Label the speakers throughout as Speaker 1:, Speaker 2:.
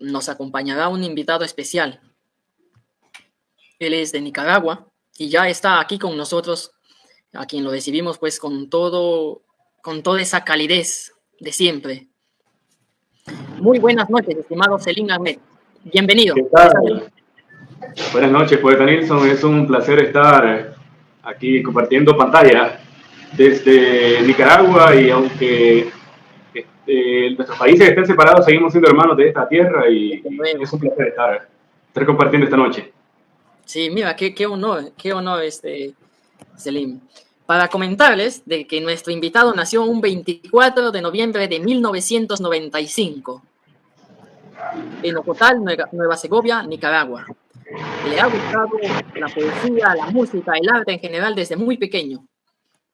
Speaker 1: nos acompañará un invitado especial. Él es de Nicaragua y ya está aquí con nosotros, a quien lo recibimos pues con toda esa calidez de siempre. Muy buenas noches, estimado Selim Ahmed. Bienvenido.
Speaker 2: ¿Qué tal? Buenas noches, poeta Nilsson. Es un placer estar aquí compartiendo pantalla desde Nicaragua, y aunque nuestros países estén separados, seguimos siendo hermanos de esta tierra, y es un placer estar compartiendo esta noche.
Speaker 1: Sí, mira, qué honor, Selim. Para comentarles de que nuestro invitado nació un 24 de noviembre de 1995 en Ocotal, Nueva Segovia, Nicaragua. Le ha gustado la poesía, la música, el arte en general desde muy pequeño.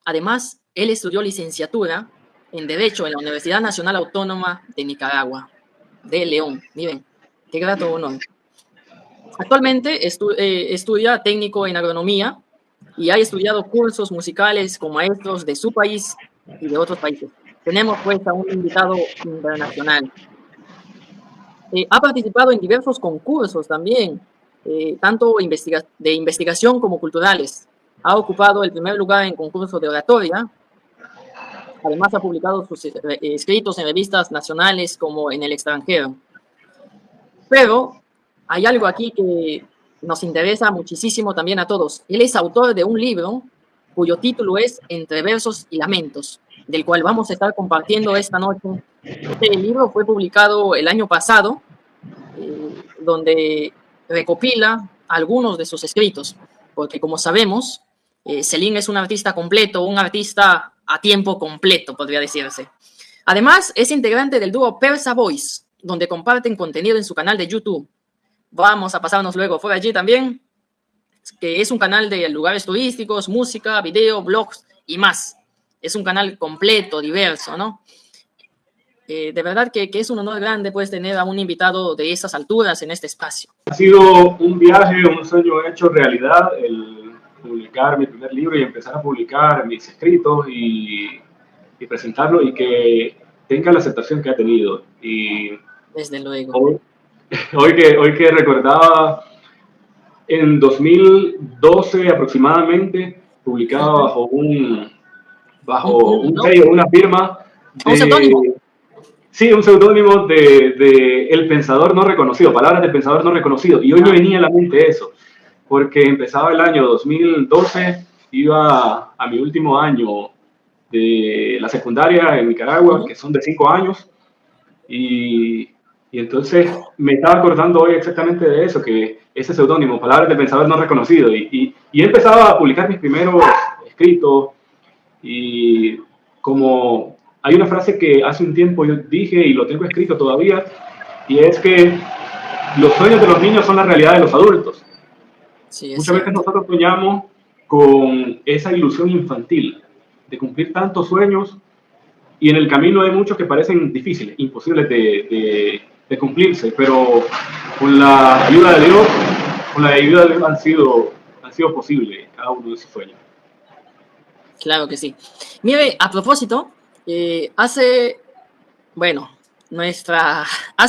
Speaker 1: Además, él estudió licenciatura en Derecho en la Universidad Nacional Autónoma de Nicaragua, de León. Miren, qué grato honor. Actualmente estudia técnico en agronomía y ha estudiado cursos musicales con maestros de su país y de otros países. Tenemos pues a un invitado internacional. Ha participado en diversos concursos también, tanto de investigación como culturales. Ha ocupado el primer lugar en concursos de oratoria. Además, ha publicado sus escritos en revistas nacionales como en el extranjero. Pero hay algo aquí que nos interesa muchísimo también a todos. Él es autor de un libro cuyo título es Entre versos y lamentos, del cual vamos a estar compartiendo esta noche. Este libro fue publicado el año pasado, donde recopila algunos de sus escritos, porque como sabemos, Selim es un artista completo, un artista a tiempo completo, podría decirse. Además, es integrante del dúo Persa Voice, donde comparten contenido en su canal de YouTube. Vamos a pasarnos luego por allí también, que es un canal de lugares turísticos, música, video, blogs y más. Es un canal completo, diverso, ¿no? De verdad que es un honor grande pues tener a un invitado de esas alturas en este espacio.
Speaker 2: Ha sido un viaje, un sueño hecho realidad, el publicar mi primer libro y empezar a publicar mis escritos y presentarlo, y que tenga la aceptación que ha tenido. Y
Speaker 1: desde luego.
Speaker 2: Hoy que recordaba, en 2012 aproximadamente, publicaba bajo un sello, una firma.
Speaker 1: ¿Un seudónimo?
Speaker 2: Sí, un seudónimo de El Pensador No Reconocido, Palabras del Pensador No Reconocido. Y hoy me venía a la mente eso, porque empezaba el año 2012, iba a mi último año de la secundaria en Nicaragua, que son de 5 años, y entonces me estaba acordando hoy exactamente de eso, que ese seudónimo, Palabras del Pensador No Reconocido, y empezaba a publicar mis primeros escritos, y como hay una frase que hace un tiempo yo dije y lo tengo escrito todavía, y es que los sueños de los niños son la realidad de los adultos. Sí, muchas veces nosotros soñamos con esa ilusión infantil de cumplir tantos sueños, y en el camino hay muchos que parecen difíciles, imposibles de cumplirse, pero con la ayuda de Dios, han sido posibles cada uno de esos sueños.
Speaker 1: Claro que sí. Mire, a propósito, hace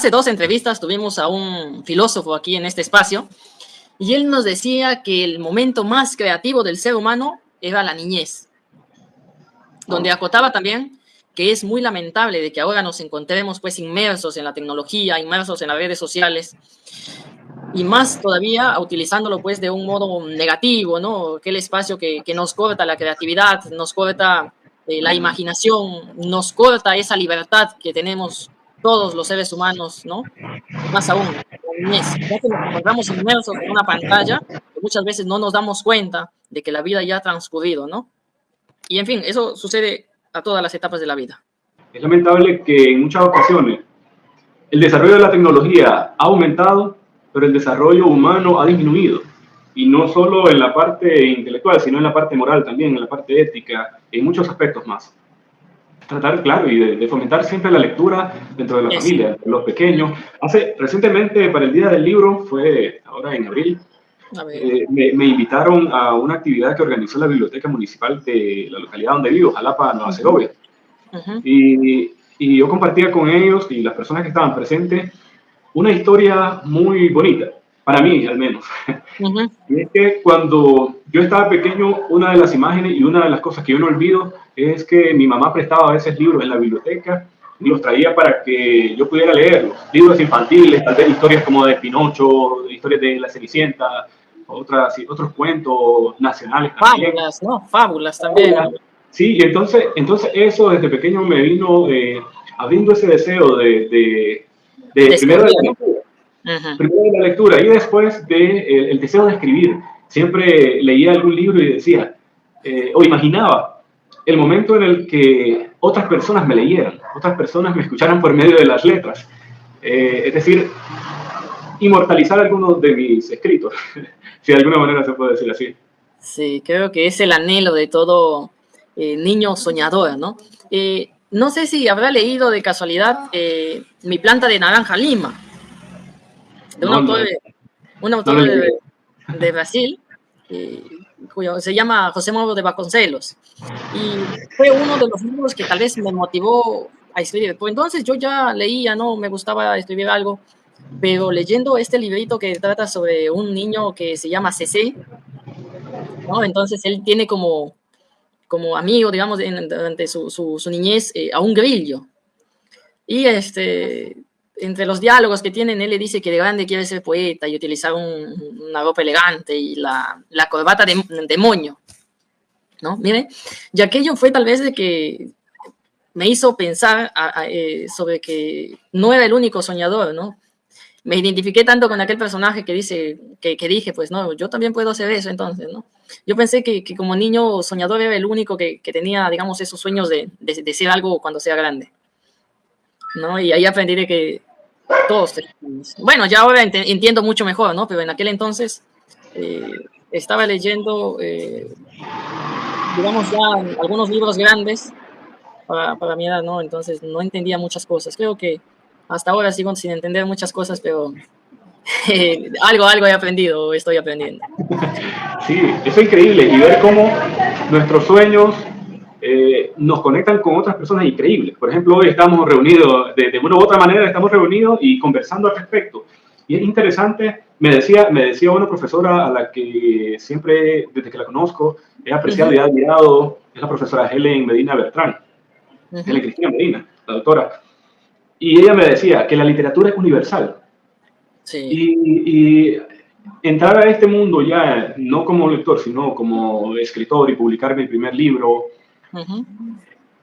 Speaker 1: 2 entrevistas tuvimos a un filósofo aquí en este espacio, y él nos decía que el momento más creativo del ser humano era la niñez, donde acotaba también que es muy lamentable de que ahora nos encontremos pues inmersos en la tecnología, inmersos en las redes sociales, y más todavía utilizándolo pues de un modo negativo, ¿no? Aquel espacio que nos corta la creatividad, nos corta la imaginación, nos corta esa libertad que tenemos todos los seres humanos, ¿no? Más aún, ya que nos encontramos inmersos en una pantalla, que muchas veces no nos damos cuenta de que la vida ya ha transcurrido, ¿no? Y en fin, eso sucede a todas las etapas de la vida.
Speaker 2: Es lamentable que en muchas ocasiones el desarrollo de la tecnología ha aumentado, pero el desarrollo humano ha disminuido. Y no solo en la parte intelectual, sino en la parte moral también, en la parte ética, en muchos aspectos más. Tratar, claro, y de fomentar siempre la lectura dentro de la familia, de los pequeños. Recientemente, para el Día del Libro, fue ahora en abril, me invitaron a una actividad que organizó la Biblioteca Municipal de la localidad donde vivo, Jalapa, Nueva Segovia. Y yo compartía con ellos y las personas que estaban presentes una historia muy bonita, para mí al menos. Y es que cuando yo estaba pequeño, una de las imágenes y una de las cosas que yo no olvido es que mi mamá prestaba a veces libros en la biblioteca y los traía para que yo pudiera leerlos. Libros infantiles, tal vez historias como de Pinocho, historias de La Cenicienta, otros cuentos nacionales también.
Speaker 1: Fábulas, ¿no? Fábulas también.
Speaker 2: Sí, y entonces eso desde pequeño me vino abriendo ese deseo de primero de la lectura. Primero de la lectura y después el deseo de escribir. Siempre leía algún libro y decía, o imaginaba el momento en el que otras personas me leyeran, otras personas me escucharan por medio de las letras. Es decir, inmortalizar algunos de mis escritos, si de alguna manera se puede decir así.
Speaker 1: Sí, creo que es el anhelo de todo niño soñador, ¿no? No sé si habrá leído de casualidad Mi planta de naranja Lima, de un autor de Brasil, cuyo se llama José Mauro de Vasconcelos. Y fue uno de los libros que tal vez me motivó a escribir. Pues entonces yo ya leía, ¿no? Me gustaba escribir algo, pero leyendo este librito que trata sobre un niño que se llama CC, ¿no? Entonces él tiene como amigo, digamos, durante su niñez a un grillo. Y entre los diálogos que tienen, él le dice que de grande quiere ser poeta y utilizar una ropa elegante y la corbata de moño, ¿no? Mire, y aquello fue tal vez de que me hizo pensar sobre que no era el único soñador, ¿no? Me identifiqué tanto con aquel personaje que dije, pues no, yo también puedo hacer eso entonces, ¿no? Yo pensé que como niño soñador era el único que tenía, digamos, esos sueños de ser algo cuando sea grande, ¿no? Y ahí aprendí de que todos tenemos. Bueno, ya ahora entiendo mucho mejor, ¿no? Pero en aquel entonces estaba leyendo, digamos, ya algunos libros grandes para mi edad, ¿no? Entonces no entendía muchas cosas. Creo que hasta ahora sigo sin entender muchas cosas, pero algo he aprendido, estoy aprendiendo.
Speaker 2: Sí, eso es increíble. Y ver cómo nuestros sueños nos conectan con otras personas increíbles. Por ejemplo, hoy estamos reunidos, de una u otra manera estamos reunidos y conversando al respecto. Y es interesante, me decía una profesora a la que siempre, desde que la conozco, he apreciado y he admirado, es la profesora Helen Medina Bertrán, Helen Cristina Medina, la doctora. Y ella me decía que la literatura es universal.
Speaker 1: Sí.
Speaker 2: Y entrar a este mundo ya, no como lector, sino como escritor y publicar mi primer libro,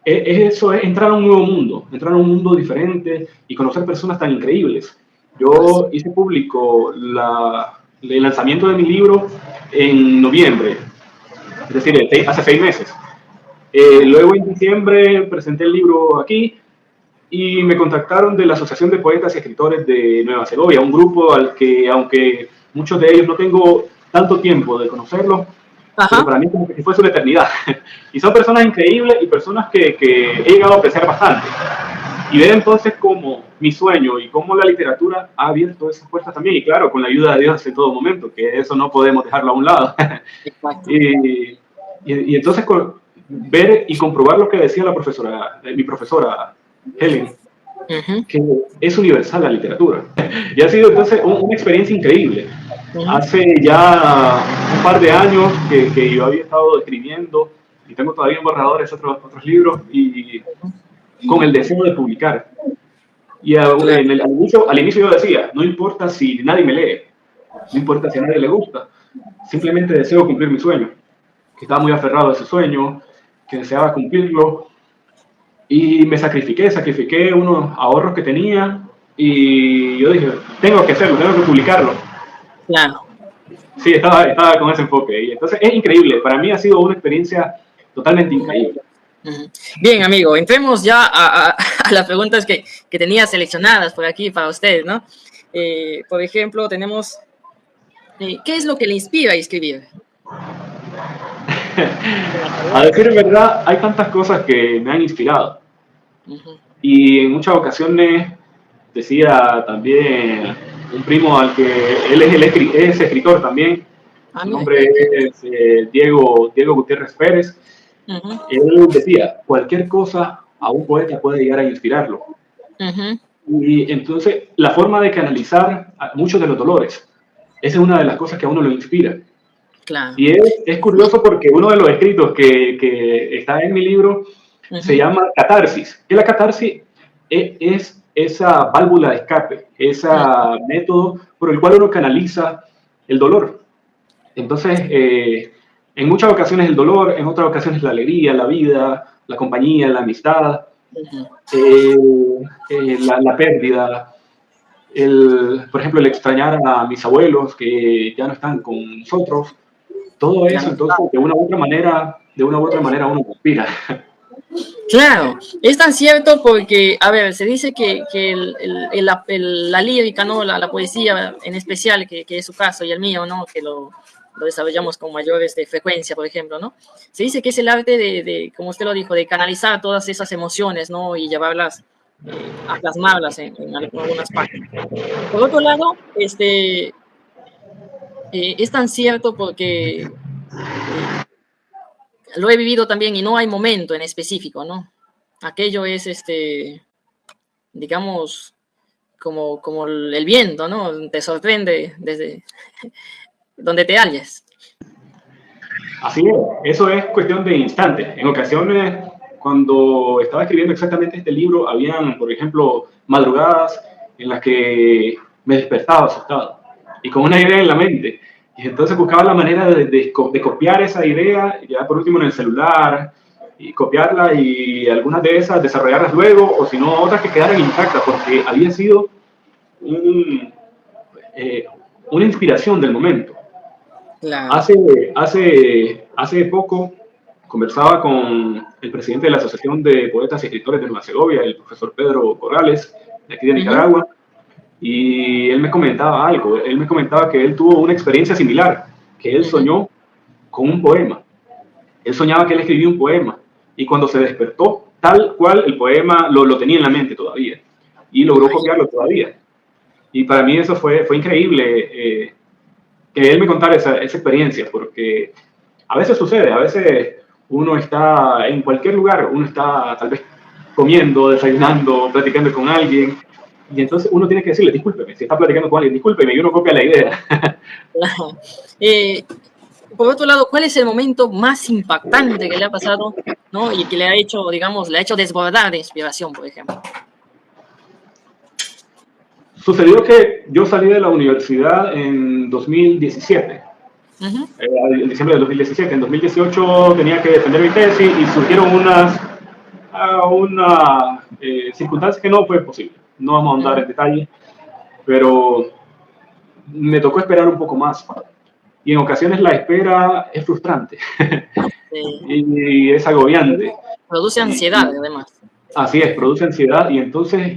Speaker 2: eso es entrar a un nuevo mundo, entrar a un mundo diferente y conocer personas tan increíbles. Yo hice público el lanzamiento de mi libro en noviembre, es decir, hace 6 meses. Luego en diciembre presenté el libro aquí y me contactaron de la Asociación de Poetas y Escritores de Nueva Segovia, un grupo al que, aunque muchos de ellos no tengo tanto tiempo de conocerlos, pero para mí como que fuese una eternidad. Y son personas increíbles y personas que he llegado a apreciar bastante. Y ver entonces cómo mi sueño y cómo la literatura ha abierto esas puertas también, y claro, con la ayuda de Dios en todo momento, que eso no podemos dejarlo a un lado. y entonces ver y comprobar lo que decía mi profesora Helen, que es universal la literatura. Y ha sido entonces una experiencia increíble. Hace ya un par de años que yo había estado escribiendo y tengo todavía en borradores otros libros y con el deseo de publicar. Y al inicio yo decía, no importa si nadie me lee, no importa si a nadie le gusta, simplemente deseo cumplir mi sueño, que estaba muy aferrado a ese sueño, que deseaba cumplirlo. Y me sacrifiqué unos ahorros que tenía y yo dije, tengo que hacerlo, tengo que publicarlo.
Speaker 1: Claro.
Speaker 2: Sí, estaba con ese enfoque. Y entonces es increíble, para mí ha sido una experiencia totalmente increíble.
Speaker 1: Bien, amigo, entremos ya a las preguntas que tenía seleccionadas por aquí para ustedes, ¿no? Por ejemplo, tenemos, ¿qué es lo que le inspira a escribir?
Speaker 2: A decir verdad, hay tantas cosas que me han inspirado. Y en muchas ocasiones decía también un primo al que él es escritor también, su nombre es Diego Gutiérrez Pérez. Él decía, cualquier cosa a un poeta puede llegar a inspirarlo. Y entonces, la forma de canalizar muchos de los dolores, esa es una de las cosas que a uno lo inspira.
Speaker 1: Claro.
Speaker 2: Y es curioso porque uno de los escritos que está en mi libro se llama catarsis. Y la catarsis es esa válvula de escape, ese método por el cual uno canaliza el dolor. Entonces, en muchas ocasiones el dolor, en otras ocasiones la alegría, la vida, la compañía, la amistad, la pérdida, por ejemplo, el extrañar a mis abuelos que ya no están con nosotros, todo eso, entonces, de una u otra manera uno inspira.
Speaker 1: Claro, es tan cierto porque, a ver, se dice que la lírica, ¿no? La poesía en especial, que es su caso y el mío, ¿no? Que lo desarrollamos con mayor frecuencia, por ejemplo, ¿no? Se dice que es el arte como usted lo dijo, de canalizar todas esas emociones, ¿no? Y llevarlas a plasmarlas en algunas páginas. Por otro lado, es tan cierto porque lo he vivido también y no hay momento en específico, ¿no? Aquello es, digamos, como el viento, ¿no? Te sorprende desde donde te halles.
Speaker 2: Así es, eso es cuestión de instantes. En ocasiones, cuando estaba escribiendo exactamente este libro, habían, por ejemplo, madrugadas en las que me despertaba asustado y con una idea en la mente. Y entonces buscaba la manera de copiar esa idea, ya por último en el celular, y copiarla y algunas de esas desarrollarlas luego, o si no, otras que quedaran intactas, porque había sido una inspiración del momento.
Speaker 1: Claro.
Speaker 2: Hace poco conversaba con el presidente de la Asociación de Poetas y Escritores de Nueva Segovia, el profesor Pedro Corrales, de aquí de Nicaragua, y él me comentaba algo. Él me comentaba que él tuvo una experiencia similar, que él soñó con un poema. Él soñaba que él escribía un poema, y cuando se despertó, tal cual el poema lo tenía en la mente todavía, y logró copiarlo todavía. Y para mí eso fue increíble, que él me contara esa experiencia, porque a veces sucede, a veces uno está en cualquier lugar, uno está tal vez comiendo, desayunando, platicando con alguien, y entonces uno tiene que decirle, discúlpeme, si está platicando con alguien, discúlpeme, y uno copia la idea.
Speaker 1: Por otro lado, ¿cuál es el momento más impactante que le ha pasado, ¿no? Y que le ha hecho, digamos, le ha hecho desbordar de inspiración, por ejemplo?
Speaker 2: Sucedió que yo salí de la universidad en 2017, en diciembre de 2017. En 2018 tenía que defender mi tesis y surgieron unas circunstancias que no fue posible. No vamos a andar en detalle, pero me tocó esperar un poco más. Y en ocasiones la espera es frustrante y es agobiante.
Speaker 1: Produce ansiedad, además.
Speaker 2: Así es, produce ansiedad, y entonces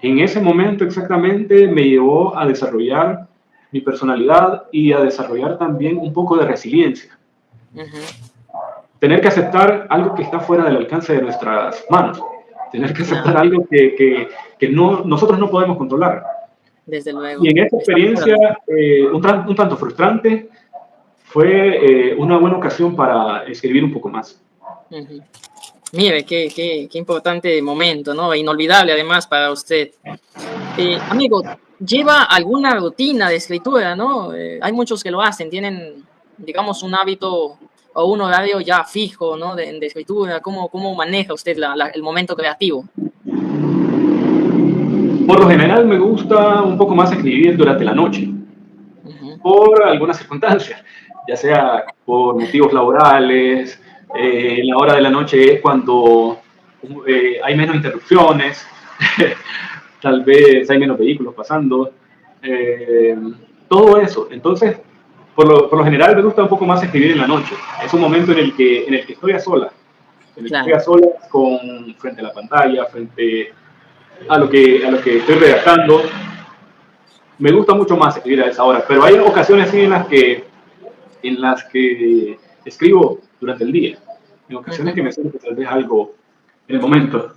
Speaker 2: en ese momento exactamente me llevó a desarrollar mi personalidad y a desarrollar también un poco de resiliencia. Tener que aceptar algo que está fuera del alcance de nuestras manos. Tener que aceptar algo que nosotros no podemos controlar.
Speaker 1: Desde luego.
Speaker 2: Y en esta experiencia, un tanto frustrante, fue una buena ocasión para escribir un poco más.
Speaker 1: Mire, qué importante momento, ¿no? Inolvidable además para usted. Amigo, ¿lleva alguna rutina de escritura, no? Hay muchos que lo hacen, tienen, digamos, un hábito o un horario ya fijo, ¿no? De escritura. ¿Cómo maneja usted el momento creativo?
Speaker 2: Por lo general me gusta un poco más escribir durante la noche, por algunas circunstancias, ya sea por motivos laborales. La hora de la noche es cuando hay menos interrupciones, tal vez hay menos vehículos pasando, todo eso. Entonces, por lo general me gusta un poco más escribir en la noche. Es un momento en el que estoy a solas, frente a la pantalla, frente a lo que estoy redactando. Me gusta mucho más escribir a esa hora, pero hay ocasiones sí en las que escribo durante el día, en ocasiones que me siento tal vez algo en el momento.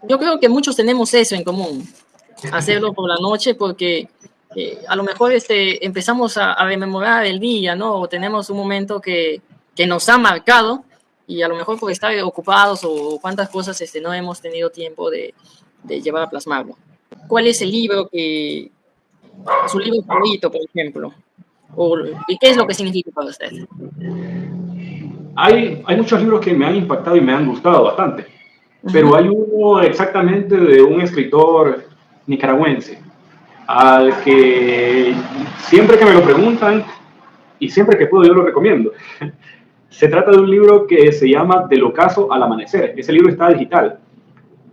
Speaker 1: Yo creo que muchos tenemos eso en común, hacerlo por la noche, porque a lo mejor empezamos a rememorar el día, ¿no? O tenemos un momento que nos ha marcado, y a lo mejor por estar ocupados o cuántas cosas no hemos tenido tiempo de llevar a plasmarlo. ¿Cuál es el libro su libro favorito, por ejemplo? ¿Y qué es lo que significa para usted?
Speaker 2: Hay muchos libros que me han impactado y me han gustado bastante, pero hay uno exactamente de un escritor nicaragüense, al que siempre que me lo preguntan y siempre que puedo yo lo recomiendo. Se trata de un libro que se llama Del ocaso al amanecer. Ese libro está digital.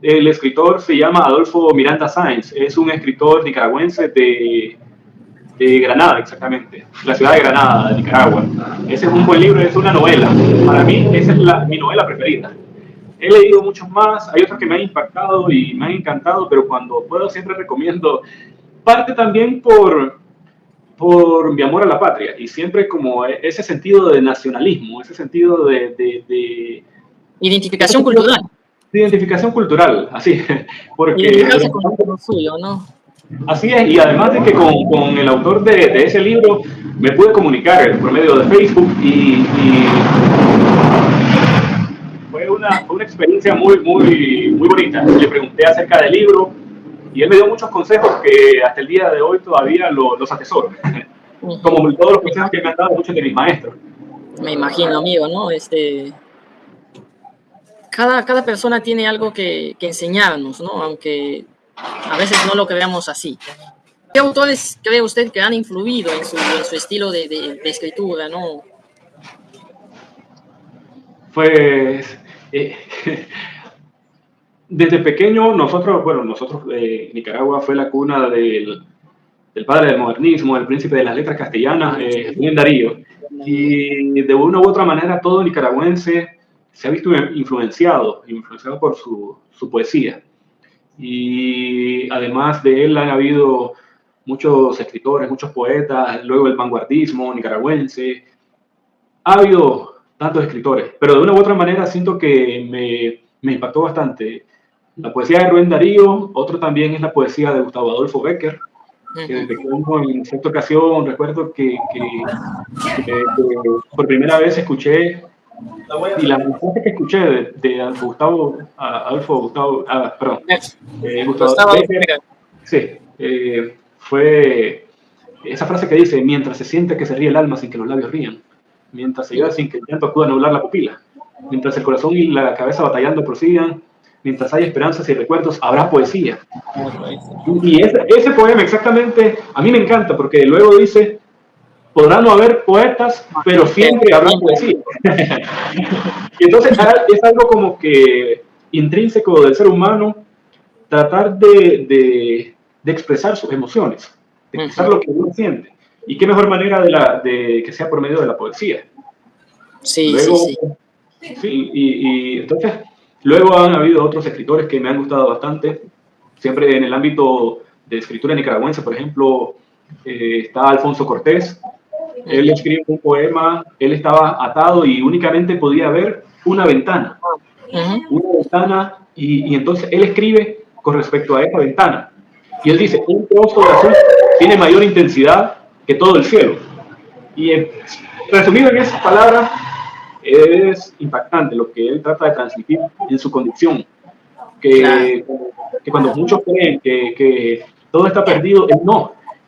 Speaker 2: El escritor se llama Adolfo Miranda Sáenz, es un escritor nicaragüense de Granada, exactamente, la ciudad de Granada, de Nicaragua. Ese es un buen libro, es una novela. Para mí, esa es mi novela preferida. He leído muchos más, hay otros que me han impactado y me han encantado, pero cuando puedo siempre recomiendo, parte también por mi amor a la patria y siempre como ese sentido de nacionalismo, ese sentido de
Speaker 1: Identificación cultural.
Speaker 2: De identificación cultural, así, porque...
Speaker 1: Identificarse con lo suyo, ¿no?
Speaker 2: Así es, y además de que con el autor de ese libro me pude comunicar por medio de Facebook y fue una experiencia muy bonita. Le pregunté acerca del libro y él me dio muchos consejos que hasta el día de hoy todavía los atesoro, como todos los consejos que me han dado muchos de mis maestros.
Speaker 1: Me imagino, amigo, ¿no? Cada persona tiene algo que enseñarnos, ¿no? Aunque a veces no lo creamos así. ¿Qué autores cree usted que han influido en su estilo de escritura, no?
Speaker 2: Pues desde pequeño nosotros, Nicaragua fue la cuna del padre del modernismo, el príncipe de las letras castellanas, Rubén Darío. Y de una u otra manera todo nicaragüense se ha visto influenciado por su poesía. Y además de él han habido muchos escritores, muchos poetas, luego el vanguardismo nicaragüense. Ha habido tantos escritores, pero de una u otra manera siento que me impactó bastante la poesía de Rubén Darío. Otro también es la poesía de Gustavo Adolfo Bécquer, que desde que en cierta ocasión recuerdo que por primera vez escuché, y la mensaje que escuché de Gustavo Bécquer, sí, fue esa frase que dice: mientras se siente que se ríe el alma sin que los labios rían, mientras se llora sin que el llanto acuda a nublar la pupila, mientras el corazón y la cabeza batallando prosigan, mientras hay esperanzas y recuerdos, habrá poesía. Y ese poema exactamente a mí me encanta, porque luego dice: podrán no haber poetas, pero siempre habrá poesía. Y entonces es algo como que intrínseco del ser humano, tratar de expresar sus emociones, de expresar lo que uno siente. Y qué mejor manera de que sea por medio de la poesía.
Speaker 1: Sí,
Speaker 2: luego,
Speaker 1: sí.
Speaker 2: Sí, y entonces, luego han habido otros escritores que me han gustado bastante, siempre en el ámbito de escritura nicaragüense. Por ejemplo, está Alfonso Cortés. Él escribe un poema, él estaba atado y únicamente podía ver una ventana. Y entonces él escribe con respecto a esa ventana. Y él dice: un trozo de azul tiene mayor intensidad que todo el cielo. Y resumido en esas palabras, es impactante lo que él trata de transmitir en su condición. Que cuando muchos creen que todo está perdido,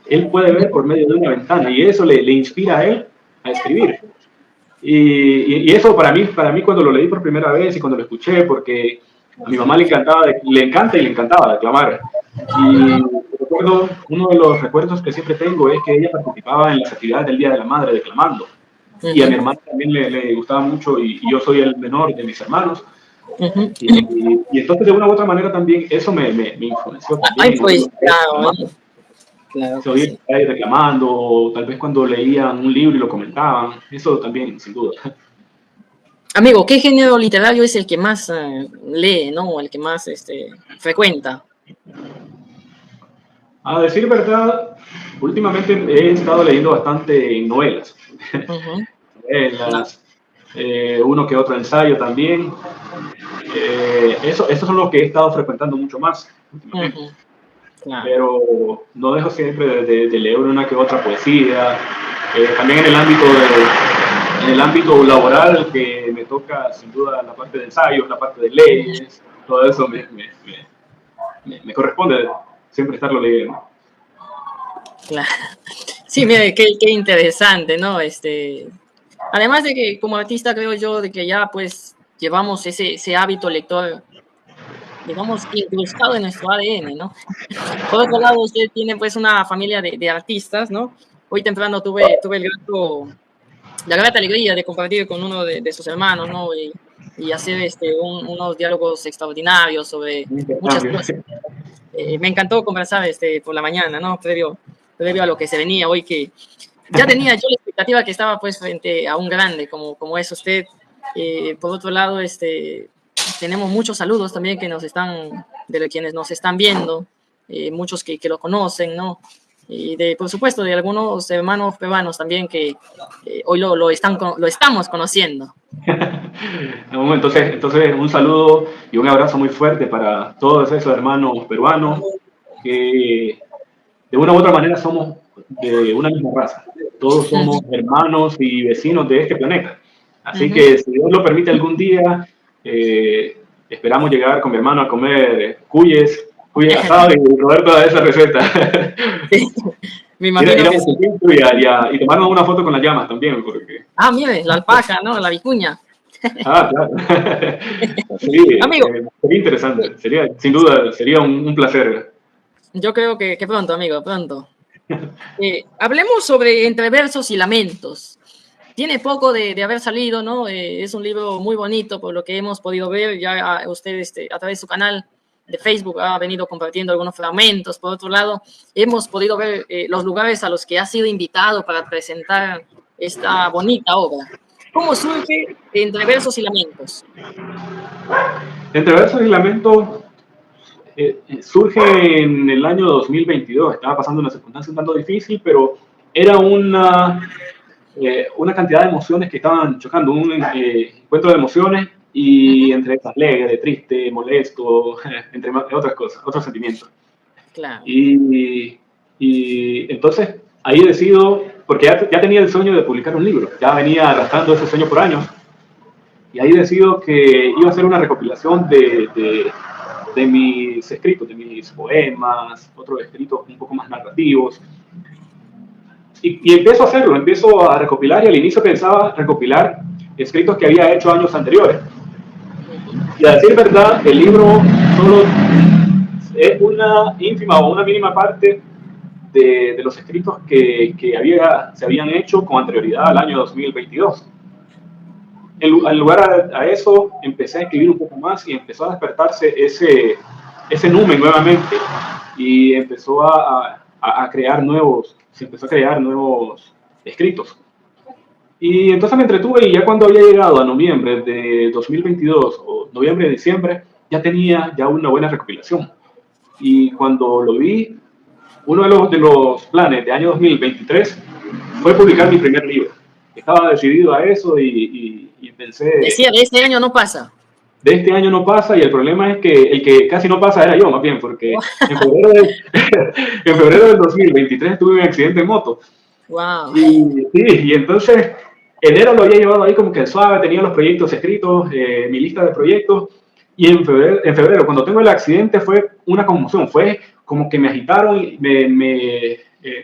Speaker 2: él puede ver por medio de una ventana, y eso le inspira a él a escribir. Y eso para mí cuando lo leí por primera vez y cuando lo escuché, porque a mi mamá le encantaba declamar. Y recuerdo, uno de los recuerdos que siempre tengo es que ella participaba en las actividades del Día de la Madre declamando. Y a mi hermano también le gustaba mucho, y yo soy el menor de mis hermanos. Y entonces de una u otra manera también eso me influenció también.
Speaker 1: Ay, pues, claro.
Speaker 2: Se oía ahí reclamando, o tal vez cuando leían un libro y lo comentaban, eso también, sin duda.
Speaker 1: Amigo, ¿qué género literario es el que más lee, no? El que más frecuenta.
Speaker 2: A decir verdad, últimamente he estado leyendo bastante novelas. Uno que otro ensayo también. Esos son los que he estado frecuentando mucho más últimamente. Claro. Pero no dejo siempre de leer una que otra poesía. También en el ámbito laboral, que me toca sin duda la parte de ensayos, la parte de leyes, todo eso me corresponde siempre estarlo leyendo.
Speaker 1: Claro. Sí, mire, qué interesante, ¿no? Además de que como artista creo yo de que ya pues llevamos ese hábito lector, digamos, incrustado en nuestro ADN, ¿no? Por otro lado, usted tiene pues una familia de artistas, ¿no? Hoy temprano tuve la grata alegría de compartir con uno de sus hermanos, ¿no? Y hacer unos diálogos extraordinarios sobre muchas
Speaker 2: Intercambio.
Speaker 1: cosas. Me encantó conversar por la mañana, ¿no? Previo a lo que se venía hoy, que ya tenía yo la expectativa que estaba pues frente a un grande como es usted. Por otro lado, tenemos muchos saludos también de quienes nos están viendo, muchos que lo conocen, ¿no? Y por supuesto, de algunos hermanos peruanos también que hoy lo estamos conociendo.
Speaker 2: Entonces, un saludo y un abrazo muy fuerte para todos esos hermanos peruanos que de una u otra manera somos de una misma raza. Todos somos hermanos y vecinos de este planeta. Así que si Dios lo permite algún día, esperamos llegar con mi hermano a comer cuyes asado y probar toda esa receta.
Speaker 1: Me imagino que sí.
Speaker 2: Y tomarnos una foto con las llamas también. Porque...
Speaker 1: mire, la alpaca, ¿no? La vicuña.
Speaker 2: Claro. Sí,
Speaker 1: amigo,
Speaker 2: sería interesante. Sin duda, sería un placer.
Speaker 1: Yo creo que pronto, amigo, pronto. Hablemos sobre Entre Versos y Lamentos. Tiene poco de haber salido, ¿no? Es un libro muy bonito por lo que hemos podido ver. Ya usted a través de su canal de Facebook ha venido compartiendo algunos fragmentos. Por otro lado, hemos podido ver los lugares a los que ha sido invitado para presentar esta bonita obra. ¿Cómo surge Entre Versos y Lamentos?
Speaker 2: Entre Versos y Lamentos surge en el año 2022. Estaba pasando una circunstancia un tanto difícil, pero era una cantidad de emociones que estaban chocando, un encuentro de emociones y entre alegre, triste, molesto, entre otras cosas, otros sentimientos.
Speaker 1: Claro.
Speaker 2: Y entonces ahí decido, porque ya tenía el sueño de publicar un libro, ya venía arrastrando ese sueño por años, y ahí decido que iba a hacer una recopilación de mis escritos, de mis poemas, otros escritos un poco más narrativos. Y empiezo a hacerlo, empiezo a recopilar, y al inicio pensaba recopilar escritos que había hecho años anteriores. Y a decir verdad, el libro solo es una ínfima o una mínima parte de los escritos que se habían hecho con anterioridad al año 2022. En lugar a eso, empecé a escribir un poco más y empezó a despertarse ese numen nuevamente, y empezó se empezó a crear nuevos escritos. Y entonces me entretuve, y ya cuando había llegado a noviembre de 2022, o noviembre, diciembre, ya tenía una buena recopilación. Y cuando lo vi, uno de los planes de año 2023 fue publicar mi primer libro. Estaba decidido a eso y pensé...
Speaker 1: Decía, de este año no pasa.
Speaker 2: De este año no pasa, y el problema es que el que casi no pasa era yo, más bien, porque en febrero del 2023 tuve un accidente en moto.
Speaker 1: Wow.
Speaker 2: Y entonces enero lo había llevado ahí como que suave, tenía los proyectos escritos, mi lista de proyectos, y en febrero, cuando tengo el accidente, fue una conmoción, fue como que me agitaron,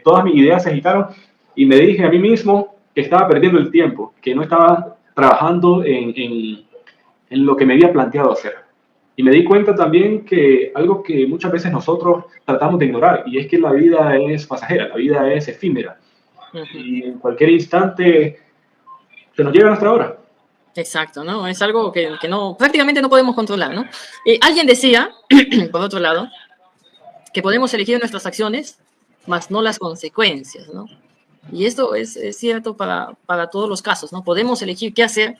Speaker 2: todas mis ideas se agitaron, y me dije a mí mismo que estaba perdiendo el tiempo, que no estaba trabajando en lo que me había planteado hacer. Y me di cuenta también que algo que muchas veces nosotros tratamos de ignorar, y es que la vida es pasajera, la vida es efímera. Y en cualquier instante se nos llega nuestra hora.
Speaker 1: Exacto, ¿no? Es algo que prácticamente no podemos controlar, ¿no? Alguien decía, por otro lado, que podemos elegir nuestras acciones, mas no las consecuencias, ¿no? Y esto es cierto para todos los casos, ¿no? Podemos elegir qué hacer,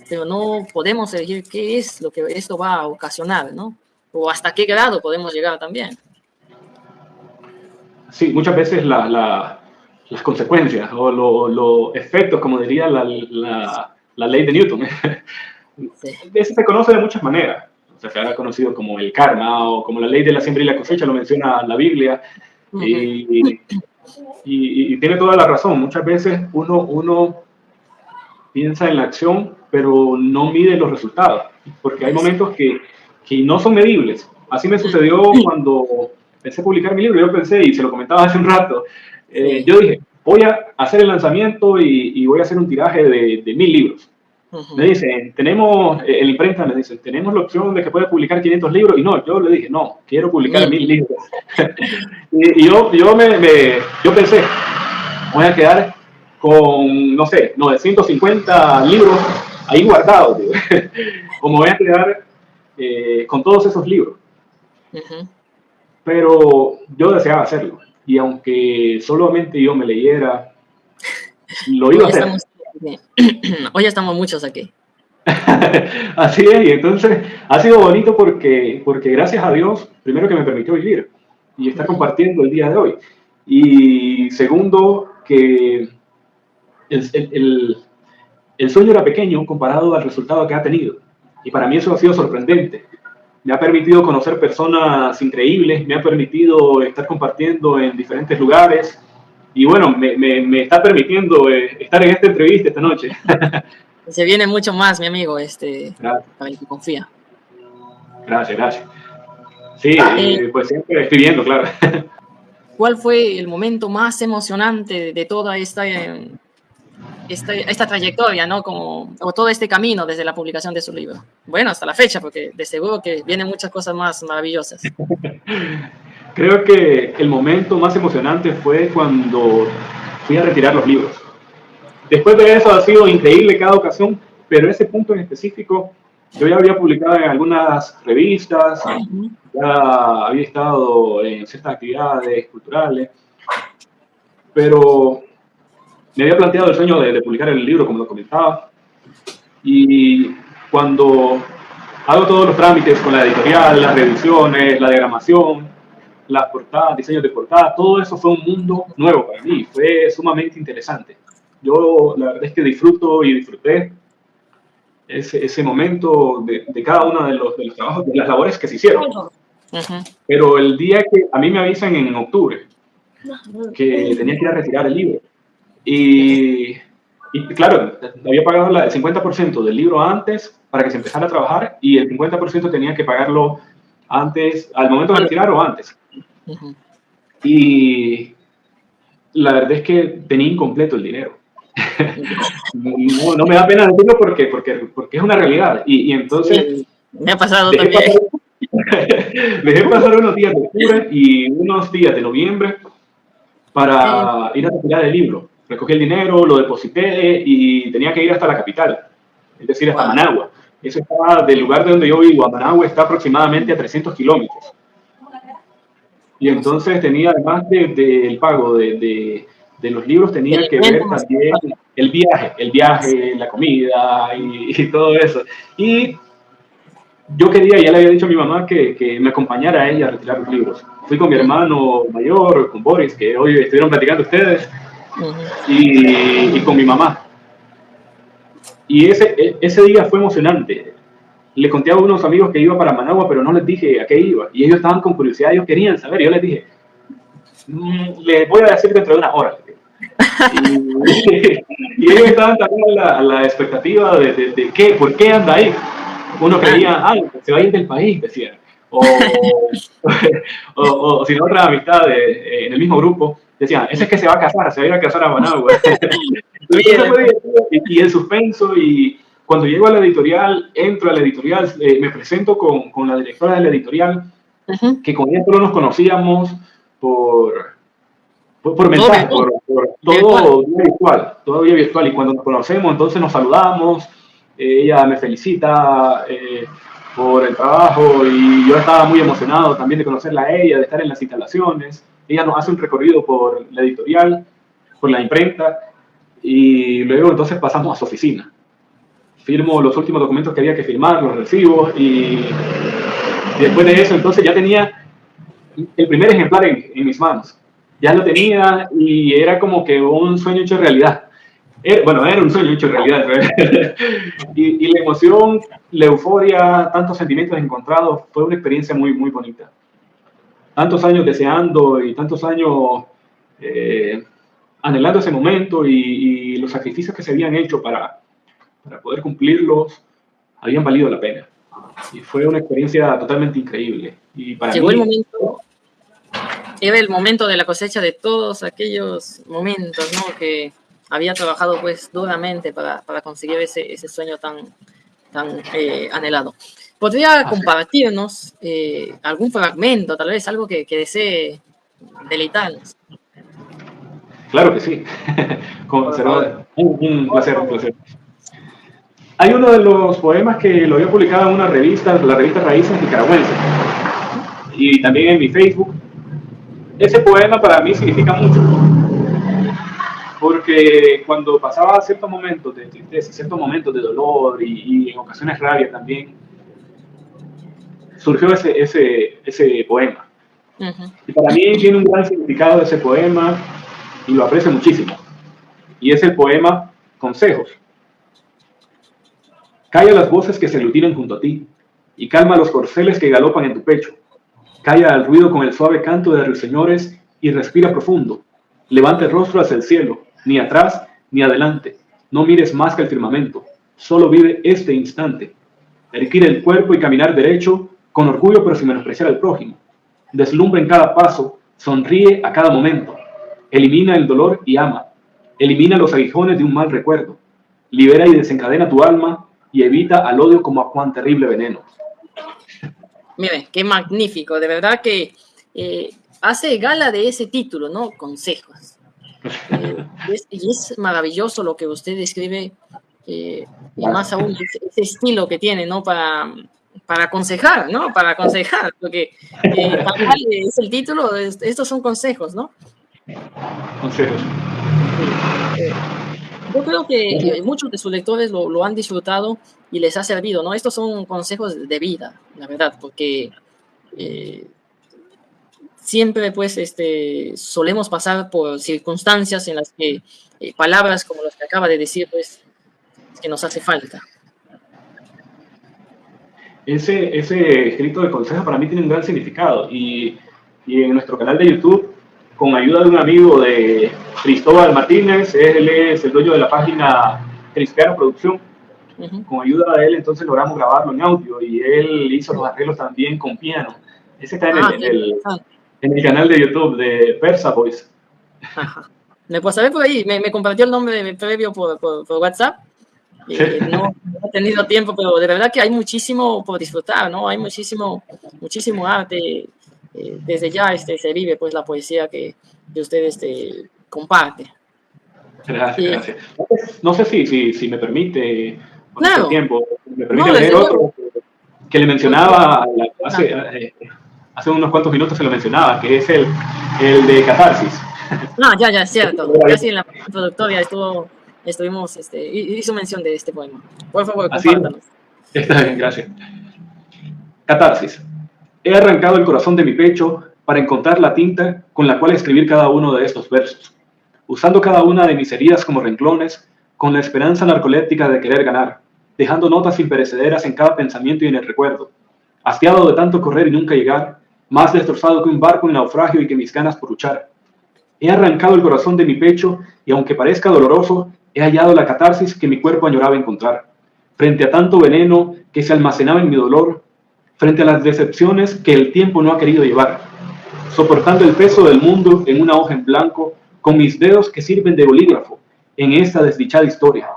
Speaker 1: pero no podemos elegir qué es lo que esto va a ocasionar, ¿no? O hasta qué grado podemos llegar también.
Speaker 2: Sí, muchas veces las consecuencias o los efectos, como diría la ley de Newton, eso se conoce de muchas maneras. O sea, se ha conocido como el karma, o como la ley de la siembra y la cosecha, lo menciona la Biblia. Y tiene toda la razón. Muchas veces uno piensa en la acción, pero no mide los resultados, porque hay momentos que no son medibles. Así me sucedió cuando empecé a publicar mi libro, yo pensé, y se lo comentaba hace un rato,
Speaker 1: Sí.
Speaker 2: yo dije, voy a hacer el lanzamiento y voy a hacer un tiraje de 1000 libros. Me
Speaker 1: Ujú.
Speaker 2: dicen, tenemos, en la imprenta me dicen, tenemos la opción de que puedas publicar 500 libros. Y no, yo le dije, no, quiero publicar 1000
Speaker 1: 1000.
Speaker 2: libros. y yo pensé, voy a quedar con, no sé, 950 libros ahí guardados. Digo. Como voy a quedar con todos esos libros.
Speaker 1: Ujú.
Speaker 2: Pero yo deseaba hacerlo. Y aunque solamente yo me leyera, lo iba a
Speaker 1: Hoy
Speaker 2: hacer.
Speaker 1: estamos, hoy estamos muchos aquí.
Speaker 2: Así es, y entonces ha sido bonito porque gracias a Dios, primero que me permitió vivir y estar
Speaker 1: Ujú.
Speaker 2: compartiendo el día de hoy. Y segundo, que el, el, el, el sueño era pequeño comparado al resultado que ha tenido. Y para mí eso ha sido sorprendente. Me ha permitido conocer personas increíbles, me ha permitido estar compartiendo en diferentes lugares. Y bueno, me está permitiendo estar en esta entrevista esta noche.
Speaker 1: Se viene mucho más, mi amigo,
Speaker 2: Gracias,
Speaker 1: para el que confía.
Speaker 2: gracias, gracias. Sí,
Speaker 1: Eh,
Speaker 2: pues siempre escribiendo, claro.
Speaker 1: ¿Cuál fue el momento más emocionante de toda esta trayectoria, ¿no? Como, o todo este camino desde la publicación de su libro? Bueno, hasta la fecha, porque de seguro que vienen muchas cosas más maravillosas.
Speaker 2: Creo que el momento más emocionante fue cuando fui a retirar los libros. Después de eso ha sido increíble cada ocasión, pero ese punto en específico, yo ya había publicado en algunas revistas,
Speaker 1: Ujú.
Speaker 2: ya había estado en ciertas actividades culturales, pero me había planteado el sueño de publicar el libro, como lo comentaba, y cuando hago todos los trámites con la editorial, las revisiones, la diagramación, las portadas, diseños de portada, todo eso fue un mundo nuevo para mí, fue sumamente interesante. Yo la verdad es que disfruto y disfruté ese momento de cada uno de los trabajos, de las labores que se hicieron.
Speaker 1: Ujú.
Speaker 2: Pero el día que a mí me avisan en octubre que tenía que ir a retirar el libro,
Speaker 1: Ujú.
Speaker 2: y, y claro, había pagado el 50% del libro antes para que se empezara a trabajar y el 50% tenía que pagarlo antes, al momento de retirar o antes.
Speaker 1: Ujú.
Speaker 2: Y la verdad es que tenía incompleto el dinero. No me da pena decirlo porque es una realidad. Y entonces
Speaker 1: Sí, me ha pasado
Speaker 2: dejé
Speaker 1: también.
Speaker 2: pasar, dejé pasar unos días de octubre y unos días de noviembre
Speaker 1: Sí.
Speaker 2: para ir a retirar el libro. Recogí el dinero, lo deposité y tenía que ir hasta la capital, es decir, hasta
Speaker 1: Wow.
Speaker 2: Managua. Eso está del lugar de donde yo vivo a Managua, está aproximadamente a 300 kilómetros. Y entonces tenía, además del pago de los libros,
Speaker 1: El
Speaker 2: tenía que
Speaker 1: evento
Speaker 2: ver
Speaker 1: más
Speaker 2: también el viaje, la comida y todo eso. Y yo quería, ya le había dicho a mi mamá que me acompañara a ella a retirar los libros. Fui con mi
Speaker 1: importante.
Speaker 2: hermano mayor, con Boris, que hoy estuvieron platicando ustedes,
Speaker 1: Ujú.
Speaker 2: y con mi mamá. Y ese día fue emocionante. Le conté a unos amigos que iba para Managua, pero no les dije a qué iba. Y ellos estaban con curiosidad, ellos querían saber. Yo les dije, les voy a decir dentro de una hora. Y, y ellos estaban también a la expectativa de qué, por qué anda ahí. Uno
Speaker 1: Ah,
Speaker 2: creía, se va a ir del país, decían. O, o si no, otra amistad en el mismo grupo, decían, ese es que se va a casar, se va a ir a casar a Managua. Entonces
Speaker 1: bien.
Speaker 2: fue divertido, y el suspenso, y cuando llego a la editorial, entro a la editorial, me presento con la directora de la editorial,
Speaker 1: Ujú.
Speaker 2: que con ella solo nos conocíamos por, por
Speaker 1: Todo
Speaker 2: mensaje,
Speaker 1: virtual.
Speaker 2: por
Speaker 1: Virtual.
Speaker 2: todo vía virtual, y cuando nos conocemos, entonces nos saludamos, ella me felicita por el trabajo, y yo estaba muy emocionado también de conocerla a ella, de estar en las instalaciones. Ella nos hace un recorrido por la editorial, por la imprenta, y luego entonces pasamos a su oficina. Firmo los últimos documentos que había que firmar, los recibo, y después de eso entonces ya tenía el primer ejemplar en mis manos. Ya lo tenía y era como que un sueño hecho realidad. Bueno, era un sueño hecho realidad. Y la emoción, la euforia, tantos sentimientos encontrados, fue una experiencia muy, muy bonita. Tantos años deseando y tantos años eh, anhelando ese momento, y los sacrificios que se habían hecho para poder cumplirlos habían valido la pena. Y fue una experiencia totalmente increíble. Y para
Speaker 1: Llegó el
Speaker 2: mí,
Speaker 1: momento, era el momento de la cosecha de todos aquellos momentos, ¿no? Que había trabajado pues duramente para conseguir ese sueño tan anhelado. ¿Podría compartirnos algún fragmento, tal vez algo que desee deleitarnos?
Speaker 2: Claro que sí. Un placer, un placer. Hay uno de los poemas que lo había publicado en una revista, la revista Raíces Nicaragüenses, y también en mi Facebook. Ese poema para mí significa mucho, porque cuando pasaba ciertos momentos de tristeza, ciertos momentos de dolor y en ocasiones rabia también, surgió ese poema. Y para mí tiene un gran significado ese poema y lo aprecio muchísimo. Y es el poema Consejos. Calla las voces que se aglutinan junto a ti y calma los corceles que galopan en tu pecho. Calla al ruido con el suave canto de ruiseñores y respira profundo. Levanta el rostro hacia el cielo, ni atrás ni adelante. No mires más que el firmamento. Solo vive este instante. Erguir el cuerpo y caminar derecho, con orgullo pero sin menospreciar al prójimo. Deslumbra en cada paso, sonríe a cada momento. Elimina el dolor y ama. Elimina los aguijones de un mal recuerdo. Libera y desencadena tu alma y evita al odio como a cuán terrible veneno.
Speaker 1: Mire, qué magnífico, de verdad que hace gala de ese título, ¿no? Consejos. Y es maravilloso lo que usted describe, y más aún ese estilo que tiene, ¿no? Para aconsejar, ¿no? Para aconsejar, porque tal cual es el título, estos son consejos, ¿no?
Speaker 2: Consejos.
Speaker 1: Yo creo que muchos de sus lectores lo han disfrutado y les ha servido, ¿no? Estos son consejos de vida, la verdad, porque siempre, pues, solemos pasar por circunstancias en las que palabras como las que acaba de decir, pues, que nos hace falta.
Speaker 2: Ese escrito de consejo para mí tiene un gran significado y en nuestro canal de YouTube, con ayuda de un amigo de Cristóbal Martínez, él es el dueño de la página Cristiano Producción, con ayuda de él entonces logramos grabarlo en audio y él hizo los arreglos también con piano. Ese está en el canal de YouTube de Persa Voice.
Speaker 1: Me puedo saber por ahí, me compartió el nombre previo por WhatsApp. No he tenido tiempo, pero de verdad que hay muchísimo por disfrutar, ¿no? Hay muchísimo arte. Desde ya se vive pues la poesía que usted comparte.
Speaker 2: Gracias. No sé si me permite, con
Speaker 1: claro.
Speaker 2: este tiempo, me permite leer otro que le mencionaba hace unos cuantos minutos, se lo mencionaba, que es el de Catarsis.
Speaker 1: No, ya, es cierto. Casi en la productoria estuvimos, hizo mención de este poema. Por favor, compártanos.
Speaker 2: Está bien, gracias. Catarsis. He arrancado el corazón de mi pecho para encontrar la tinta con la cual escribir cada uno de estos versos, usando cada una de mis heridas como renglones, con la esperanza narcoléptica de querer ganar, dejando notas imperecederas en cada pensamiento y en el recuerdo, hastiado de tanto correr y nunca llegar, más destrozado que un barco en naufragio y que mis ganas por luchar. He arrancado el corazón de mi pecho y aunque parezca doloroso, he hallado la catarsis que mi cuerpo añoraba encontrar. Frente a tanto veneno que se almacenaba en mi dolor, frente a las decepciones que el tiempo no ha querido llevar, soportando el peso del mundo en una hoja en blanco, con mis dedos que sirven de bolígrafo en esta desdichada historia.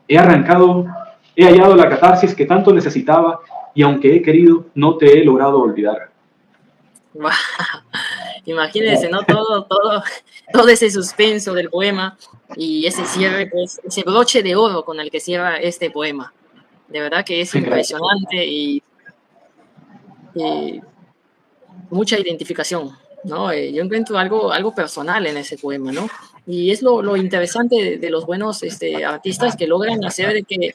Speaker 2: He hallado la catarsis que tanto necesitaba y aunque he querido, no te he logrado olvidar.
Speaker 1: Imagínense, ¿no? Todo ese suspenso del poema y ese cierre, pues, ese broche de oro con el que cierra este poema. De verdad que es impresionante y mucha identificación, ¿no? Yo encuentro algo personal en ese poema, ¿no? Y es lo interesante de los buenos artistas que logran hacer de que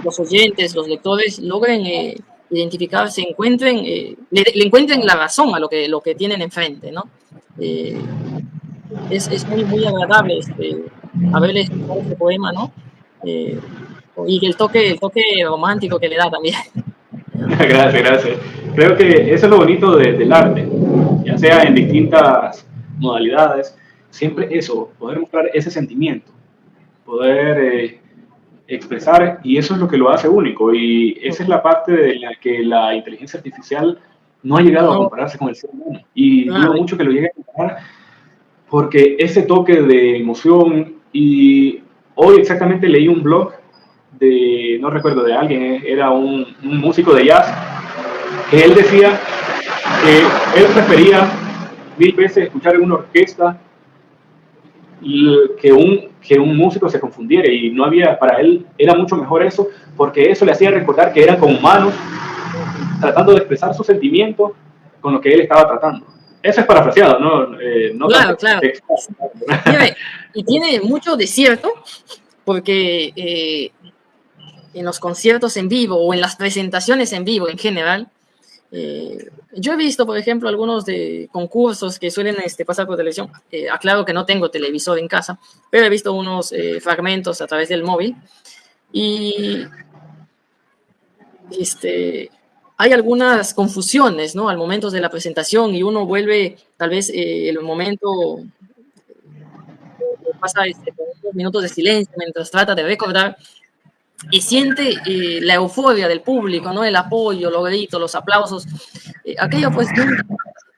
Speaker 1: los oyentes, los lectores, logren identificarse, le encuentren la razón a lo que tienen enfrente, ¿no? Es muy agradable haberle escuchado este poema, ¿no? Y el toque romántico que le da también.
Speaker 2: Gracias. Creo que eso es lo bonito del arte, ya sea en distintas modalidades, siempre eso, poder mostrar ese sentimiento, poder expresar, y eso es lo que lo hace único, y esa es la parte de la que la inteligencia artificial no ha llegado a
Speaker 1: No,
Speaker 2: compararse con el ser humano. Y dudo
Speaker 1: claro,
Speaker 2: mucho que lo llegue a comparar porque ese toque de emoción y hoy exactamente leí un blog de, no recuerdo de alguien, era un músico de jazz, que él decía que él prefería mil veces escuchar en una orquesta que un músico se confundiera y no había, para él era mucho mejor eso, porque eso le hacía recordar que eran como humanos tratando de expresar sus sentimientos con lo que él estaba tratando. Eso es parafraseado, no, no tan
Speaker 1: claro, claro.
Speaker 2: textual.
Speaker 1: Y tiene mucho de cierto, porque en los conciertos en vivo o en las presentaciones en vivo en general, yo he visto, por ejemplo, algunos de concursos que suelen pasar por televisión. Aclaro que no tengo televisor en casa, pero he visto unos fragmentos a través del móvil y hay algunas confusiones, ¿no? Al momento de la presentación y uno vuelve, tal vez el momento pasa con unos minutos de silencio mientras trata de recordar y siente la euforia del público, ¿no? El apoyo, los gritos, los aplausos. Aquello pues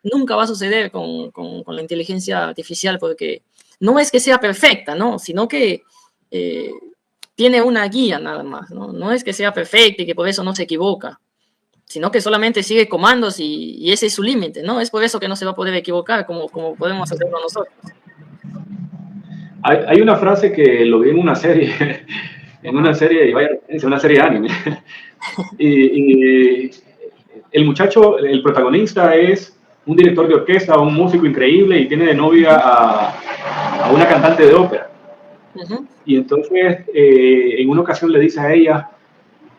Speaker 1: nunca va a suceder con la inteligencia artificial porque no es que sea perfecta, ¿no? Sino que tiene una guía nada más, ¿no? No es que sea perfecta y que por eso no se equivoca, sino que solamente sigue comandos y ese es su límite, ¿no? Es por eso que no se va a poder equivocar como podemos hacerlo nosotros.
Speaker 2: Hay una frase que lo vi en una serie, y vaya, es una serie de anime. y el muchacho, el protagonista es un director de orquesta, un músico increíble y tiene de novia a una cantante de ópera. Y entonces en una ocasión le dice a ella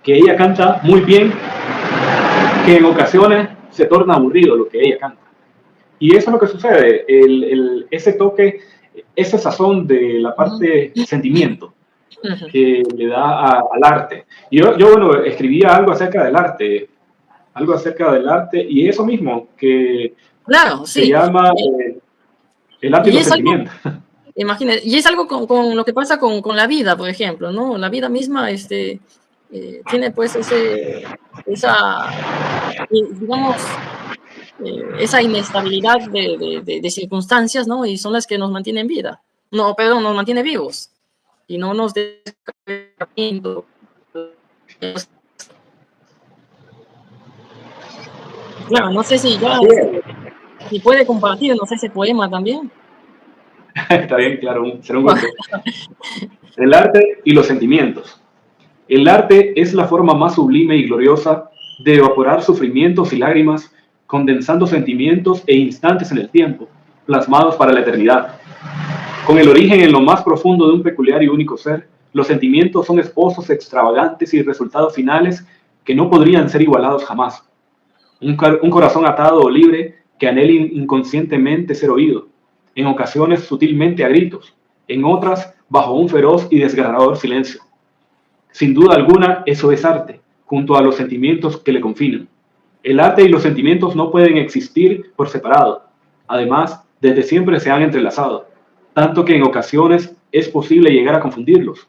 Speaker 2: que ella canta muy bien, que en ocasiones se torna aburrido lo que ella canta. Y eso es lo que sucede, ese toque, ese sazón de la parte sentimiento que le da al arte. Y yo, bueno, escribía algo acerca del arte, y eso mismo, que
Speaker 1: Claro,
Speaker 2: se
Speaker 1: sí.
Speaker 2: llama el arte y
Speaker 1: Y
Speaker 2: los
Speaker 1: es algo,
Speaker 2: sentimientos.
Speaker 1: imagínate, y es algo con lo que pasa con la vida, por ejemplo, ¿no? La vida misma tiene pues esa, digamos, esa inestabilidad de circunstancias, ¿no? Y son las que nos mantienen vida. No, perdón, nos mantiene vivos. Y no nos claro, no sé si ya si puede compartirnos ese poema también.
Speaker 2: Está bien, claro, será un gusto. El arte y los sentimientos. El arte es la forma más sublime y gloriosa de evaporar sufrimientos y lágrimas, condensando sentimientos e instantes en el tiempo, plasmados para la eternidad. Con el origen en lo más profundo de un peculiar y único ser, los sentimientos son esposos extravagantes y resultados finales que no podrían ser igualados jamás. Un corazón atado o libre que anhela inconscientemente ser oído, en ocasiones sutilmente a gritos, en otras bajo un feroz y desgarrador silencio. Sin duda alguna, eso es arte, junto a los sentimientos que le confinan. El arte y los sentimientos no pueden existir por separado. Además, desde siempre se han entrelazado, tanto que en ocasiones es posible llegar a confundirlos.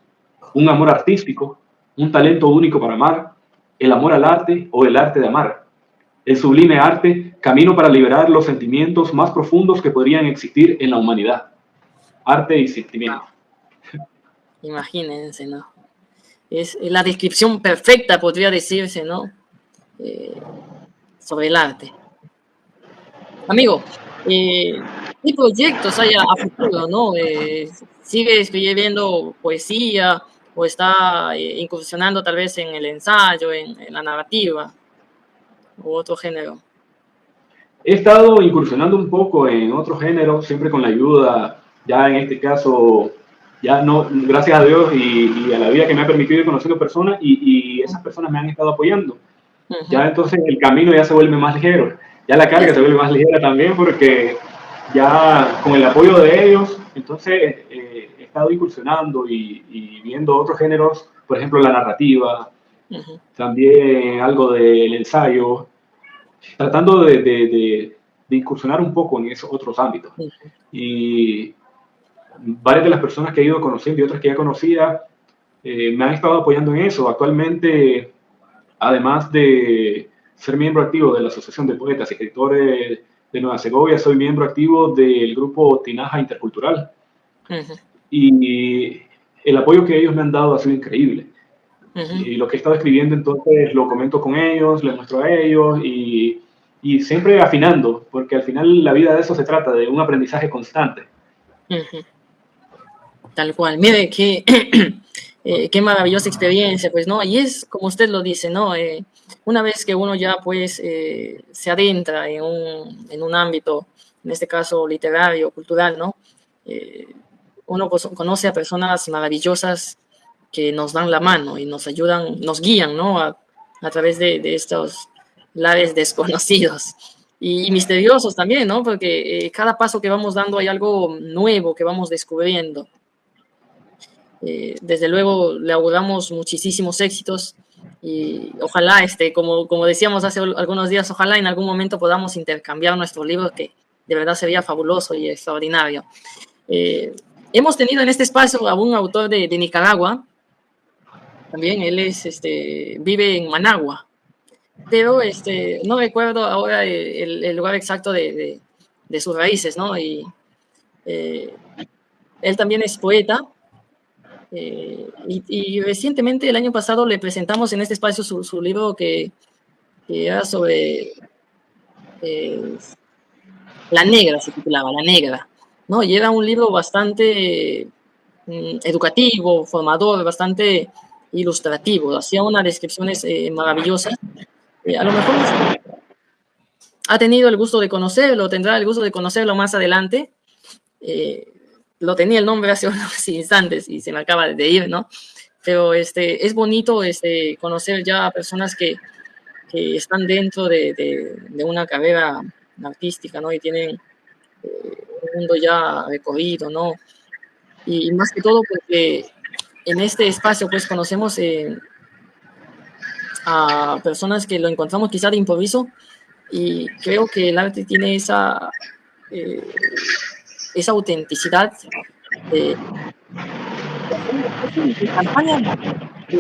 Speaker 2: Un amor artístico, un talento único para amar, el amor al arte o el arte de amar. El sublime arte, camino para liberar los sentimientos más profundos que podrían existir en la humanidad. Arte y sentimiento.
Speaker 1: Imagínense, ¿no? Es la descripción perfecta, podría decirse, ¿no? Sobre el arte. Amigo, ¿qué proyectos hay a futuro, no? ¿Sigue escribiendo poesía o está incursionando tal vez en el ensayo, en la narrativa u otro género?
Speaker 2: He estado incursionando un poco en otro género, siempre con la ayuda, ya en este caso, ya no, gracias a Dios y a la vida que me ha permitido ir conociendo personas y esas personas me han estado apoyando. Ya entonces el camino ya se vuelve más ligero, ya la carga se vuelve más ligera también porque ya con el apoyo de ellos, entonces he estado incursionando y viendo otros géneros, por ejemplo la narrativa, también algo del ensayo, tratando de incursionar un poco en esos otros ámbitos. Y varias de las personas que he ido conociendo y otras que ya conocía me han estado apoyando en eso. Actualmente, además de ser miembro activo de la Asociación de Poetas y Escritores de Nueva Segovia, soy miembro activo del grupo Tinaja Intercultural. Y el apoyo que ellos me han dado ha sido increíble. Y lo que he estado escribiendo entonces lo comento con ellos, les muestro a ellos y siempre afinando, porque al final la vida de eso se trata, de un aprendizaje constante.
Speaker 1: Tal cual. Mire, qué maravillosa experiencia, pues, ¿no? Y es como usted lo dice, ¿no? Una vez que uno ya, pues, se adentra en un ámbito, en este caso literario, cultural, ¿no? Uno conoce a personas maravillosas que nos dan la mano y nos ayudan, nos guían, ¿no? A través de estos lares desconocidos y misteriosos también, ¿no? Porque cada paso que vamos dando hay algo nuevo que vamos descubriendo. Desde luego le auguramos muchísimos éxitos y ojalá, como decíamos hace algunos días, ojalá en algún momento podamos intercambiar nuestros libros, que de verdad sería fabuloso y extraordinario. Hemos tenido en este espacio a un autor de Nicaragua, también él vive en Managua, pero no recuerdo ahora el lugar exacto de sus raíces, ¿no? Y él también es poeta. Y recientemente, el año pasado, le presentamos en este espacio su libro que era sobre La Negra, se titulaba La Negra, ¿no? Y era un libro bastante educativo, formador, bastante ilustrativo, hacía unas descripciones maravillosas. A lo mejor ha tenido el gusto de conocerlo, tendrá el gusto de conocerlo más adelante. Lo tenía el nombre hace unos instantes y se me acaba de ir, ¿no? Pero es bonito conocer ya a personas que están dentro de una carrera artística, ¿no? Y tienen un mundo ya recorrido, ¿no? Y más que todo porque en este espacio pues conocemos a personas que lo encontramos quizá de improviso, y creo que el arte tiene esa autenticidad de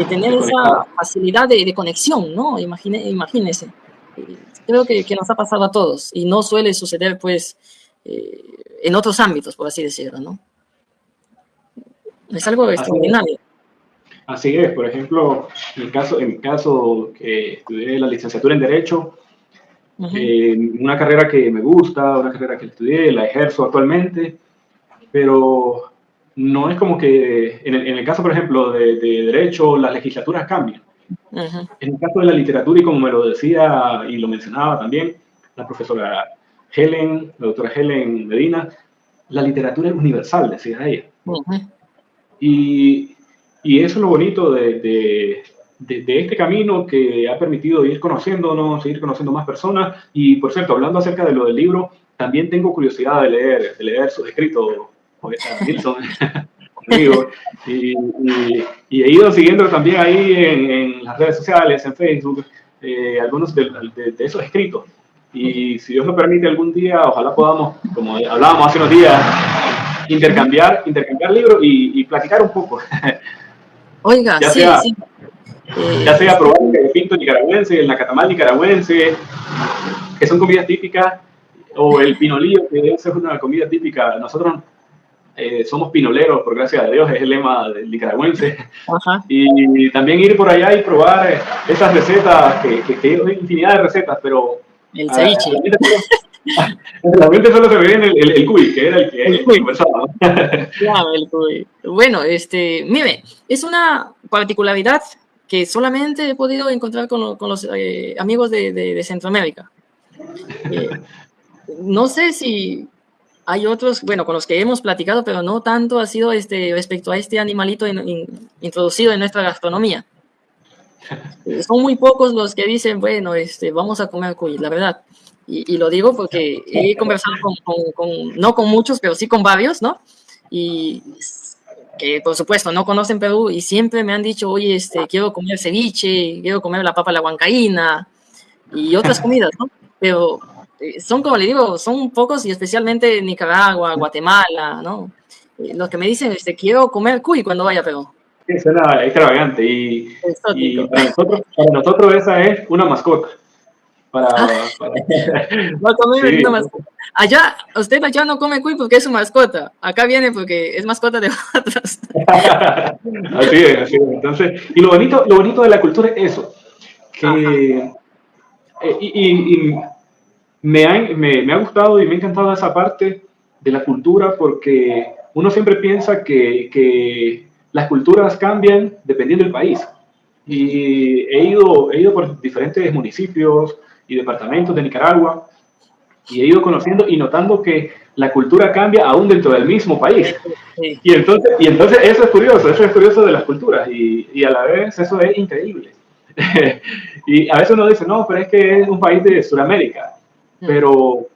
Speaker 1: tener esa facilidad de conexión, ¿no? Imagínese. Creo que nos ha pasado a todos y no suele suceder, pues, en otros ámbitos, por así decirlo, ¿no? Es algo extraordinario.
Speaker 2: Así es, por ejemplo, en mi caso que estudié la licenciatura en Derecho, una carrera que me gusta, una carrera que estudié, la ejerzo actualmente, pero no es como que, en el caso, por ejemplo, de Derecho, las legislaturas cambian. En el caso de la literatura, y como me lo decía y lo mencionaba también la profesora Helen, la doctora Helen Medina, la literatura es universal, decía ella. Y eso es lo bonito de este camino que ha permitido ir conociéndonos, seguir conociendo más personas. Y, por cierto, hablando acerca de lo del libro, también tengo curiosidad de leer sus escritos, poeta Nilsson, conmigo. Y he ido siguiendo también ahí en las redes sociales, en Facebook, algunos de esos escritos. Y si Dios me permite algún día, ojalá podamos, como hablábamos hace unos días, intercambiar libros y platicar un poco.
Speaker 1: Oiga,
Speaker 2: ya sea probar el pinto nicaragüense, el nacatamal nicaragüense, que son comidas típicas, o el pinolillo, que esa es una comida típica. Nosotros somos pinoleros, por gracia de Dios, es el lema del nicaragüense. Y también ir por allá y probar estas recetas, que hay infinidad de recetas, pero
Speaker 1: el ceviche.
Speaker 2: Realmente solo se ve en el cuy, que era el cuy conversaba.
Speaker 1: Claro, el cuy. Bueno, mire, es una particularidad que solamente he podido encontrar con los amigos de Centroamérica. No sé si hay otros, bueno, con los que hemos platicado, pero no tanto ha sido respecto a este animalito introducido en nuestra gastronomía. Son muy pocos los que dicen, bueno, vamos a comer cuy, la verdad. Y lo digo porque he conversado no con muchos, pero sí con varios, ¿no? Y que, por supuesto, no conocen Perú y siempre me han dicho, oye, quiero comer ceviche, quiero comer la papa a la huancaína y otras comidas, ¿no? Pero son, como le digo, son pocos, y especialmente Nicaragua, Guatemala, ¿no? Los que me dicen, quiero comer cuy cuando vaya a Perú.
Speaker 2: Sí, suena extravagante y para nosotros esa es una mascota. para,
Speaker 1: Ah,
Speaker 2: para...
Speaker 1: va a comer
Speaker 2: Sí,
Speaker 1: una mascota. Allá, usted allá no come cuy porque es su mascota. Acá viene porque es mascota de otros.
Speaker 2: así es, así es. Entonces, y lo bonito de la cultura es eso,
Speaker 1: Ajá.
Speaker 2: que y me ha gustado y me ha encantado esa parte de la cultura porque uno siempre piensa que las culturas cambian dependiendo del país.
Speaker 1: Ujú.
Speaker 2: Y he ido por diferentes municipios y departamentos de Nicaragua y he ido conociendo y notando que la cultura cambia aún dentro del mismo país.
Speaker 1: Sí.
Speaker 2: Y entonces eso es curioso de las culturas y a la vez eso es increíble. Y a veces uno dice, no, pero es que es un país de Sudamérica,
Speaker 1: Ujú.
Speaker 2: pero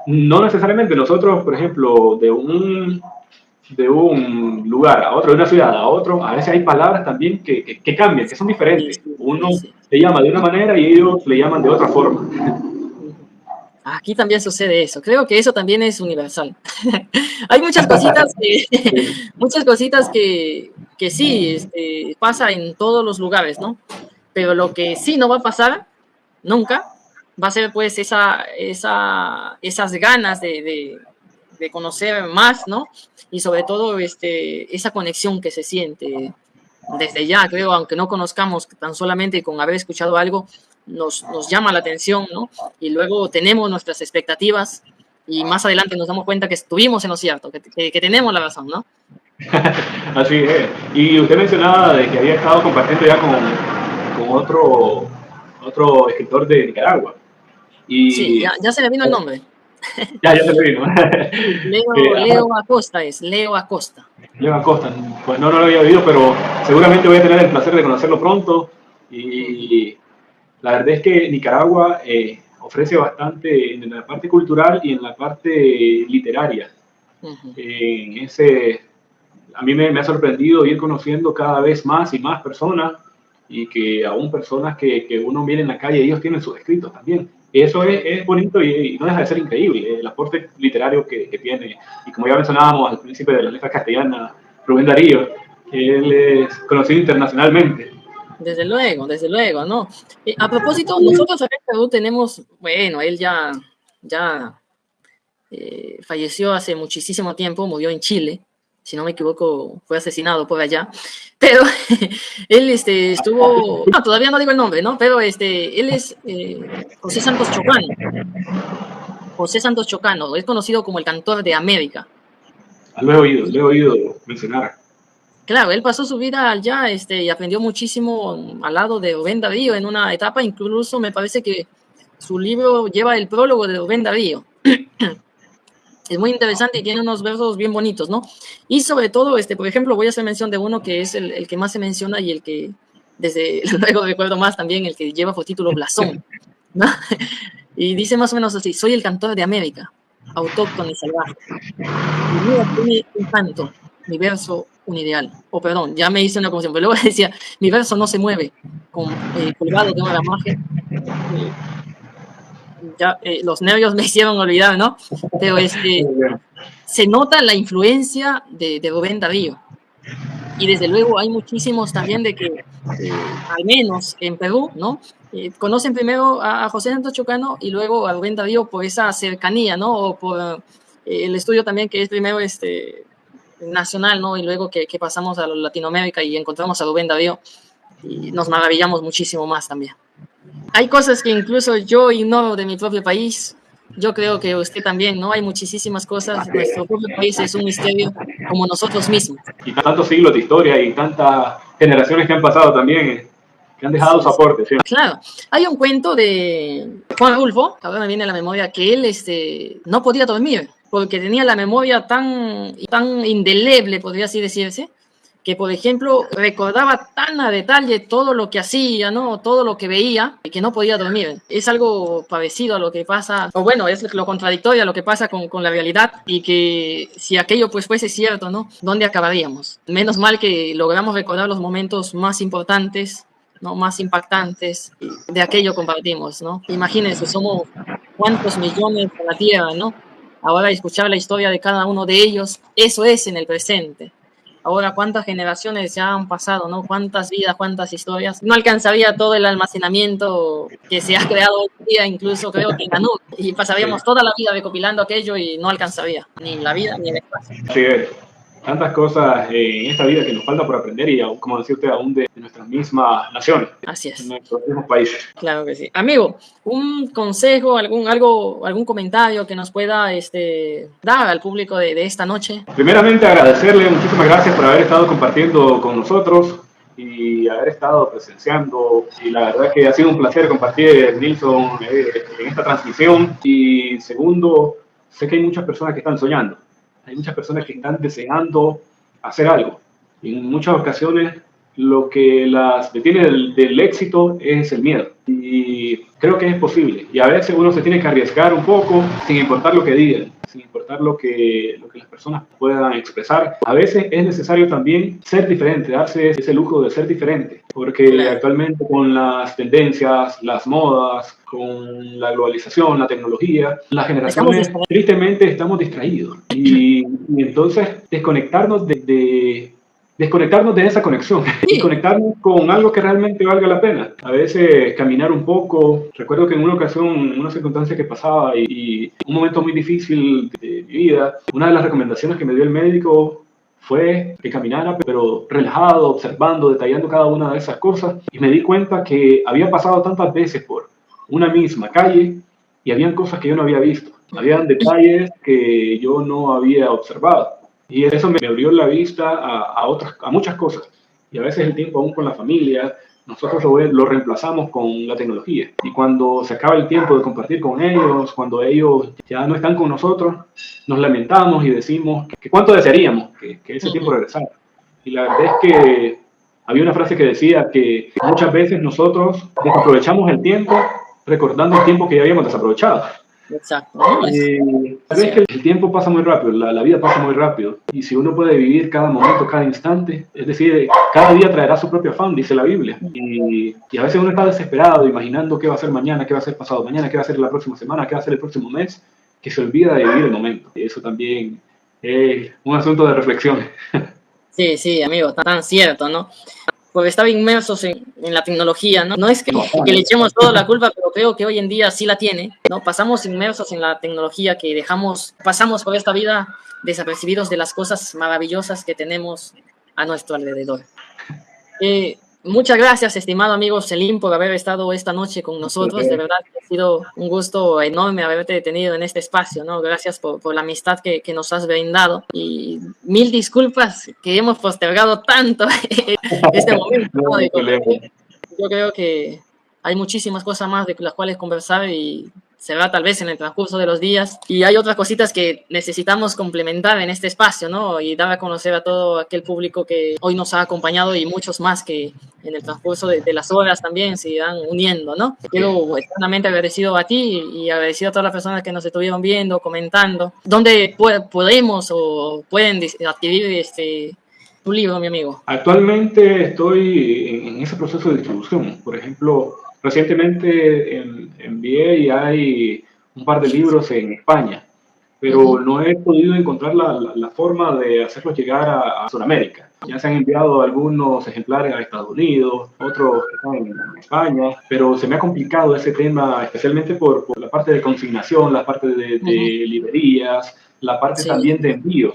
Speaker 2: no necesariamente nosotros, por ejemplo, de un lugar a otro, de una ciudad a otro, a veces hay palabras también que cambian, que son
Speaker 1: Sí,
Speaker 2: diferentes.
Speaker 1: sí,
Speaker 2: Uno
Speaker 1: sí, sí.
Speaker 2: le llama de una manera y ellos le llaman de otra forma.
Speaker 1: Ujú. Aquí también sucede eso. Creo que eso también es universal. Hay muchas cositas que,
Speaker 2: Sí.
Speaker 1: muchas cositas que sí, pasa en todos los lugares, ¿no? Pero lo que sí no va a pasar nunca va a ser pues esas ganas de conocer más, ¿no? Y sobre todo esa conexión que se siente desde ya, creo, aunque no conozcamos, tan solamente con haber escuchado algo, nos llama la atención, ¿no? Y luego tenemos nuestras expectativas y más adelante nos damos cuenta que estuvimos en lo cierto, que tenemos la razón, ¿no?
Speaker 2: Así es. Y usted mencionaba de que había estado compartiendo ya con otro escritor de Nicaragua.
Speaker 1: Sí,
Speaker 2: Y
Speaker 1: ya se le vino el nombre.
Speaker 2: ya se lo vino.
Speaker 1: Leo Acosta es, Leo Acosta.
Speaker 2: Leo Acosta, pues no lo había oído, pero seguramente voy a tener el placer de conocerlo pronto.
Speaker 1: Ujú,
Speaker 2: Y la verdad es que Nicaragua ofrece bastante en la parte cultural y en la parte literaria.
Speaker 1: ujú.
Speaker 2: En ese, a mí me ha sorprendido ir conociendo cada vez más y más personas y que aún personas que uno viene en la calle, ellos tienen sus escritos también. Y eso es bonito y no deja de ser increíble, el aporte literario que tiene. Y como ya mencionábamos al principio de la letra castellana, Rubén Darío, que él es conocido internacionalmente.
Speaker 1: Desde luego, ¿no? A propósito, nosotros acá en Perú tenemos, bueno, él ya falleció hace muchísimo tiempo, murió en Chile, si no me equivoco, fue asesinado por allá, pero él estuvo, no, todavía no digo el nombre, ¿no? Pero él es José Santos Chocano. José Santos Chocano, es conocido como el cantor de América.
Speaker 2: Lo he oído mencionar.
Speaker 1: Claro, él pasó su vida allá y aprendió muchísimo al lado de Rubén Darío en una etapa, incluso me parece que su libro lleva el prólogo de Rubén Darío. Es muy interesante y tiene unos versos bien bonitos, ¿no? Y sobre todo, por ejemplo, voy a hacer mención de uno que es el que más se menciona y el que desde luego recuerdo más también, el que lleva por título Blasón, ¿no? Y dice más o menos así: soy el cantor de América, autóctono y salvaje. Mi vida tiene un canto, mi verso un ideal. O perdón, ya me hice una confusión, pero luego decía, mi verso no se mueve, colgado de un ramaje. eh, ya los nervios me hicieron olvidar, ¿no? Pero se nota la influencia de Rubén Darío. Y desde luego hay muchísimos también de que, al menos en Perú, ¿no? Conocen primero a José Santos Chocano y luego a Rubén Darío por esa cercanía, ¿no? O por el estudio también que es primero nacional, ¿no? Y luego que pasamos a Latinoamérica y encontramos a Rubén Darío y nos maravillamos muchísimo más también. Hay cosas que incluso yo ignoro de mi propio país. Yo creo que usted también, ¿no? Hay muchísimas cosas. Nuestro propio país es un misterio como nosotros mismos.
Speaker 2: Y tantos siglos de historia y tantas generaciones que han pasado también, que han dejado su
Speaker 1: Sí, sí.
Speaker 2: aporte, ¿sí?
Speaker 1: Claro, hay un cuento de Juan Rulfo, que ahora me viene a la memoria, que él no podía dormir porque tenía la memoria tan indeleble, podría así decirse, que por ejemplo recordaba tan a detalle todo lo que hacía, ¿no? Todo lo que veía, que no podía dormir. Es algo parecido a lo que pasa, o bueno, es lo contradictorio a lo que pasa con la realidad, y que si aquello pues fuese cierto, ¿no? ¿Dónde acabaríamos? Menos mal que logramos recordar los momentos más importantes, ¿no? Más impactantes, y de aquello compartimos, ¿no? Imagínense, somos cuántos millones en la Tierra, ¿no? Ahora escuchar la historia de cada uno de ellos, eso es en el presente. ahora cuántas generaciones ya han pasado, ¿no? Cuántas vidas, cuántas historias. No alcanzaría todo el almacenamiento que se ha creado hoy en día, incluso creo que en la nube. Y pasaríamos
Speaker 2: Sí.
Speaker 1: toda la vida recopilando aquello y no alcanzaría ni la vida ni el espacio.
Speaker 2: Así es. Tantas cosas en esta vida que nos falta por aprender y, como decía usted, aún de nuestras mismas naciones,
Speaker 1: Así
Speaker 2: en
Speaker 1: es.
Speaker 2: nuestros mismos países.
Speaker 1: Claro que sí. Amigo, un consejo, algún comentario que nos pueda dar al público de esta noche.
Speaker 2: Primeramente, agradecerle, muchísimas gracias por haber estado compartiendo con nosotros y haber estado presenciando. Y la verdad que ha sido un placer compartir, Nilson, en esta transmisión. Y segundo, sé que hay muchas personas que están soñando. Hay muchas personas que están deseando hacer algo. Y en muchas ocasiones lo que las detiene del éxito es el miedo. Y creo que es posible. Y a veces uno se tiene que arriesgar un poco sin importar lo que digan, sin importar lo que las personas puedan expresar. A veces es necesario también ser diferente, darse ese lujo de ser diferente. Porque
Speaker 1: Claro.
Speaker 2: actualmente con las tendencias, las modas, con la globalización, la tecnología, las generaciones tristemente estamos distraídos. Y entonces desconectarnos desconectarnos de esa conexión y conectarnos con algo que realmente valga la pena. A veces caminar un poco. Recuerdo que en una ocasión, una circunstancia que pasaba y un momento muy difícil de mi vida, una de las recomendaciones que me dio el médico fue que caminara, pero relajado, observando, detallando cada una de esas cosas. Y me di cuenta que había pasado tantas veces por una misma calle y habían cosas que yo no había visto. Habían detalles que yo no había observado. Y eso me abrió la vista a muchas cosas. Y a veces el tiempo aún con la familia, nosotros lo reemplazamos con la tecnología. Y cuando se acaba el tiempo de compartir con ellos, cuando ellos ya no están con nosotros, nos lamentamos y decimos que cuánto desearíamos que ese tiempo regresara. Y la verdad es que había una frase que decía que muchas veces nosotros desaprovechamos el tiempo recordando el tiempo que ya habíamos desaprovechado.
Speaker 1: Exacto.
Speaker 2: Sabes que el tiempo pasa muy rápido, la vida pasa muy rápido, y si uno puede vivir cada momento, cada instante, es decir, cada día traerá su propio afán, dice la Biblia, y a veces uno está desesperado, imaginando qué va a ser mañana, qué va a ser pasado mañana, qué va a ser la próxima semana, qué va a ser el próximo mes, que se olvida de vivir el momento, y eso también es un asunto de reflexión.
Speaker 1: Sí, sí, amigo, tan cierto, ¿no? Porque estaba inmersos en la tecnología, ¿no? No es que le echemos toda la culpa, pero creo que hoy en día sí la tiene, ¿no? Pasamos inmersos en la tecnología que pasamos por esta vida desapercibidos de las cosas maravillosas que tenemos a nuestro alrededor. Muchas gracias, estimado amigo Selim, por haber estado esta noche con nosotros. De verdad que ha sido un gusto enorme haberte tenido en este espacio, ¿no? Gracias por la amistad que nos has brindado. Y mil disculpas que hemos postergado tanto este momento, ¿no? Yo creo que hay muchísimas cosas más de las cuales conversar y será tal vez en el transcurso de los días. Y hay otras cositas que necesitamos complementar en este espacio, ¿no? Y dar a conocer a todo aquel público que hoy nos ha acompañado y muchos más que en el transcurso de las horas también se irán uniendo, ¿no? Quedo eternamente agradecido a ti y agradecido a todas las personas que nos estuvieron viendo, comentando. ¿Dónde podemos o pueden adquirir tu libro, mi amigo?
Speaker 2: Actualmente estoy en ese proceso de distribución. Por ejemplo, recientemente envié y hay un par de libros en España, pero no he podido encontrar la forma de hacerlos llegar a Sudamérica. Ya se han enviado algunos ejemplares a Estados Unidos, otros están en España, pero se me ha complicado ese tema, especialmente por la parte de consignación, la parte de librerías, la parte también de envío.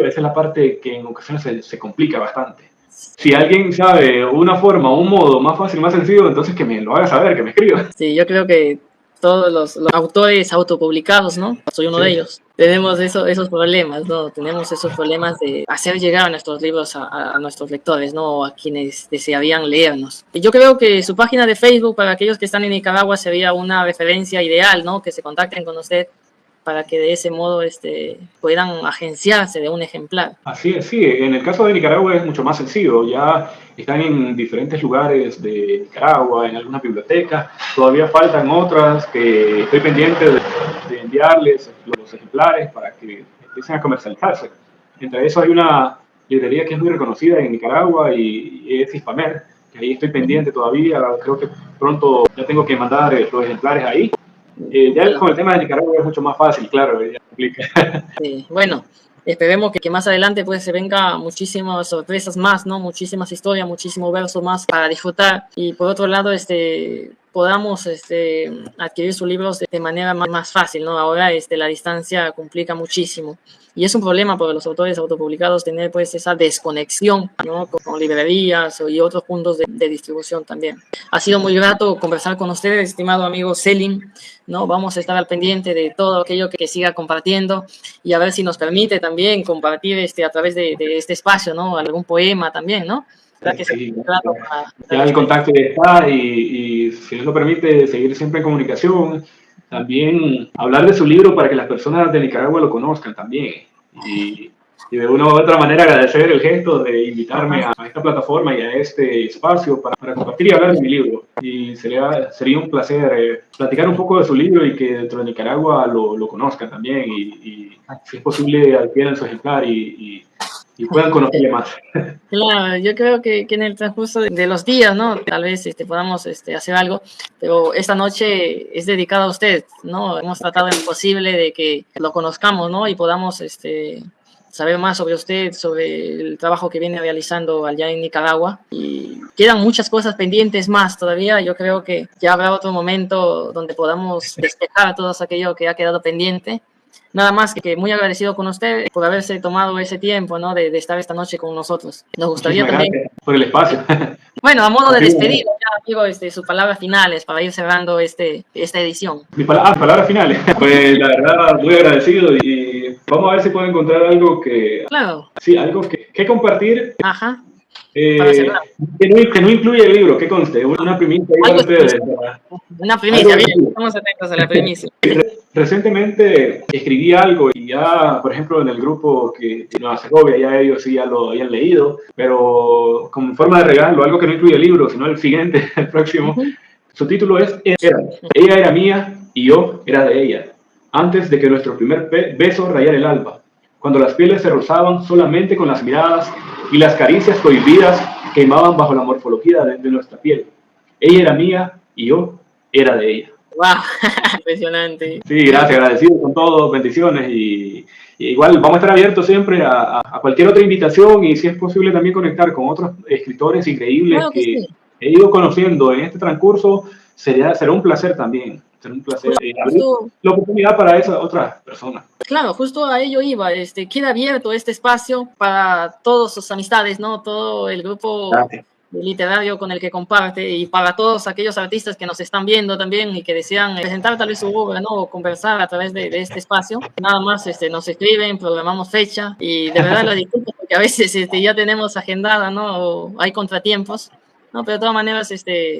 Speaker 2: Esa es la parte que en ocasiones se complica bastante. Si alguien sabe una forma, un modo más fácil, más sencillo, entonces que me lo haga saber, que me escriba.
Speaker 1: Sí, yo creo que todos los autores autopublicados, ¿no? Soy uno de ellos. Tenemos esos problemas, ¿no? Tenemos esos problemas de hacer llegar nuestros libros a nuestros lectores, ¿no? A quienes desearían leernos. Y yo creo que su página de Facebook, para aquellos que están en Nicaragua, sería una referencia ideal, ¿no? Que se contacten con usted para que de ese modo puedan agenciarse de un ejemplar.
Speaker 2: Así es, sí. En el caso de Nicaragua es mucho más sencillo. Ya están en diferentes lugares de Nicaragua, en algunas bibliotecas. Todavía faltan otras que estoy pendiente de enviarles los ejemplares para que empiecen a comercializarse. Entre eso hay una librería que es muy reconocida en Nicaragua y es Hispamer, que ahí estoy pendiente todavía. Creo que pronto ya tengo que mandar los ejemplares ahí. Ya con el tema de Nicaragua es mucho más fácil, claro, ya explica.
Speaker 1: Sí, bueno, esperemos que más adelante pues se venga muchísimas sorpresas más, ¿no? Muchísimas historias, muchísimo verso más para disfrutar. Y por otro lado, podamos adquirir sus libros de manera más fácil, ¿no? Ahora la distancia complica muchísimo. Y es un problema para los autores autopublicados tener pues esa desconexión, ¿no? Con librerías y otros puntos de distribución también. Ha sido muy grato conversar con ustedes, estimado amigo Selim, ¿no? Vamos a estar al pendiente de todo aquello que siga compartiendo y a ver si nos permite también compartir a través de este espacio, ¿no? Algún poema también, ¿no?
Speaker 2: Sí, ya el contacto ya está y si Dios lo permite, seguir siempre en comunicación. También hablar de su libro para que las personas de Nicaragua lo conozcan también. Y de una u otra manera agradecer el gesto de invitarme a esta plataforma y a este espacio para compartir y hablar de mi libro. Y sería un placer platicar un poco de su libro y que dentro de Nicaragua lo conozcan también y si es posible adquieran su ejemplar y puedan conocerle más.
Speaker 1: Claro, yo creo que en el transcurso de los días, ¿no? Tal vez podamos hacer algo, pero esta noche es dedicada a usted, ¿no? Hemos tratado en lo posible de que lo conozcamos, ¿no? Y podamos saber más sobre usted, sobre el trabajo que viene realizando allá en Nicaragua. Y quedan muchas cosas pendientes más todavía. Yo creo que ya habrá otro momento donde podamos despejar todo aquello que ha quedado pendiente. Nada más que muy agradecido con usted por haberse tomado ese tiempo, ¿no? De estar esta noche con nosotros. Nos gustaría también...
Speaker 2: por el espacio.
Speaker 1: Bueno, a modo de despedida, ya, amigo, sus palabras finales para ir cerrando esta edición.
Speaker 2: Mis palabras finales. Pues la verdad, muy agradecido y vamos a ver si puedo encontrar algo que...
Speaker 1: Claro.
Speaker 2: Sí, algo que compartir.
Speaker 1: Ajá.
Speaker 2: Que no incluye el libro, que conste, una primicia ahí para ustedes.
Speaker 1: Una primicia, bien, estamos atentos a la primicia.
Speaker 2: Recientemente escribí algo y ya, por ejemplo, en el grupo de Nueva Segovia, ya ellos sí ya lo habían leído, pero como forma de regalo, algo que no incluye el libro, sino el siguiente, el próximo. Su título es Era. Ella era mía y yo era de ella, antes de que nuestro primer beso rayara el alba, cuando las pieles se rozaban solamente con las miradas y las caricias prohibidas quemaban bajo la morfología de nuestra piel. Ella era mía y yo era de ella.
Speaker 1: ¡Wow! Impresionante.
Speaker 2: Sí, gracias, agradecido con todos, bendiciones y igual vamos a estar abiertos siempre a cualquier otra invitación y si es posible también conectar con otros escritores increíbles claro que sí. He ido conociendo en este transcurso, será un placer también. Será un placer abrir la oportunidad para esas otras personas.
Speaker 1: Claro, justo a ello iba. Queda abierto este espacio para todas sus amistades, ¿no? Todo el grupo literario con el que comparte y para todos aquellos artistas que nos están viendo también y que desean presentar tal vez su obra, ¿no? O conversar a través de este espacio. Nada más nos escriben, programamos fecha y de verdad lo disculpo porque a veces ya tenemos agendada, ¿no? O hay contratiempos. No, pero de todas maneras,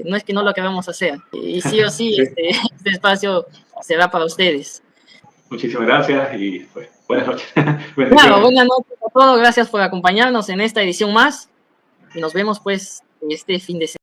Speaker 1: no es que no lo queramos hacer. Y sí o sí, este espacio será para ustedes.
Speaker 2: Muchísimas gracias y pues, buenas noches.
Speaker 1: Claro, buenas noches a todos. Gracias por acompañarnos en esta edición más. Y nos vemos pues este fin de semana.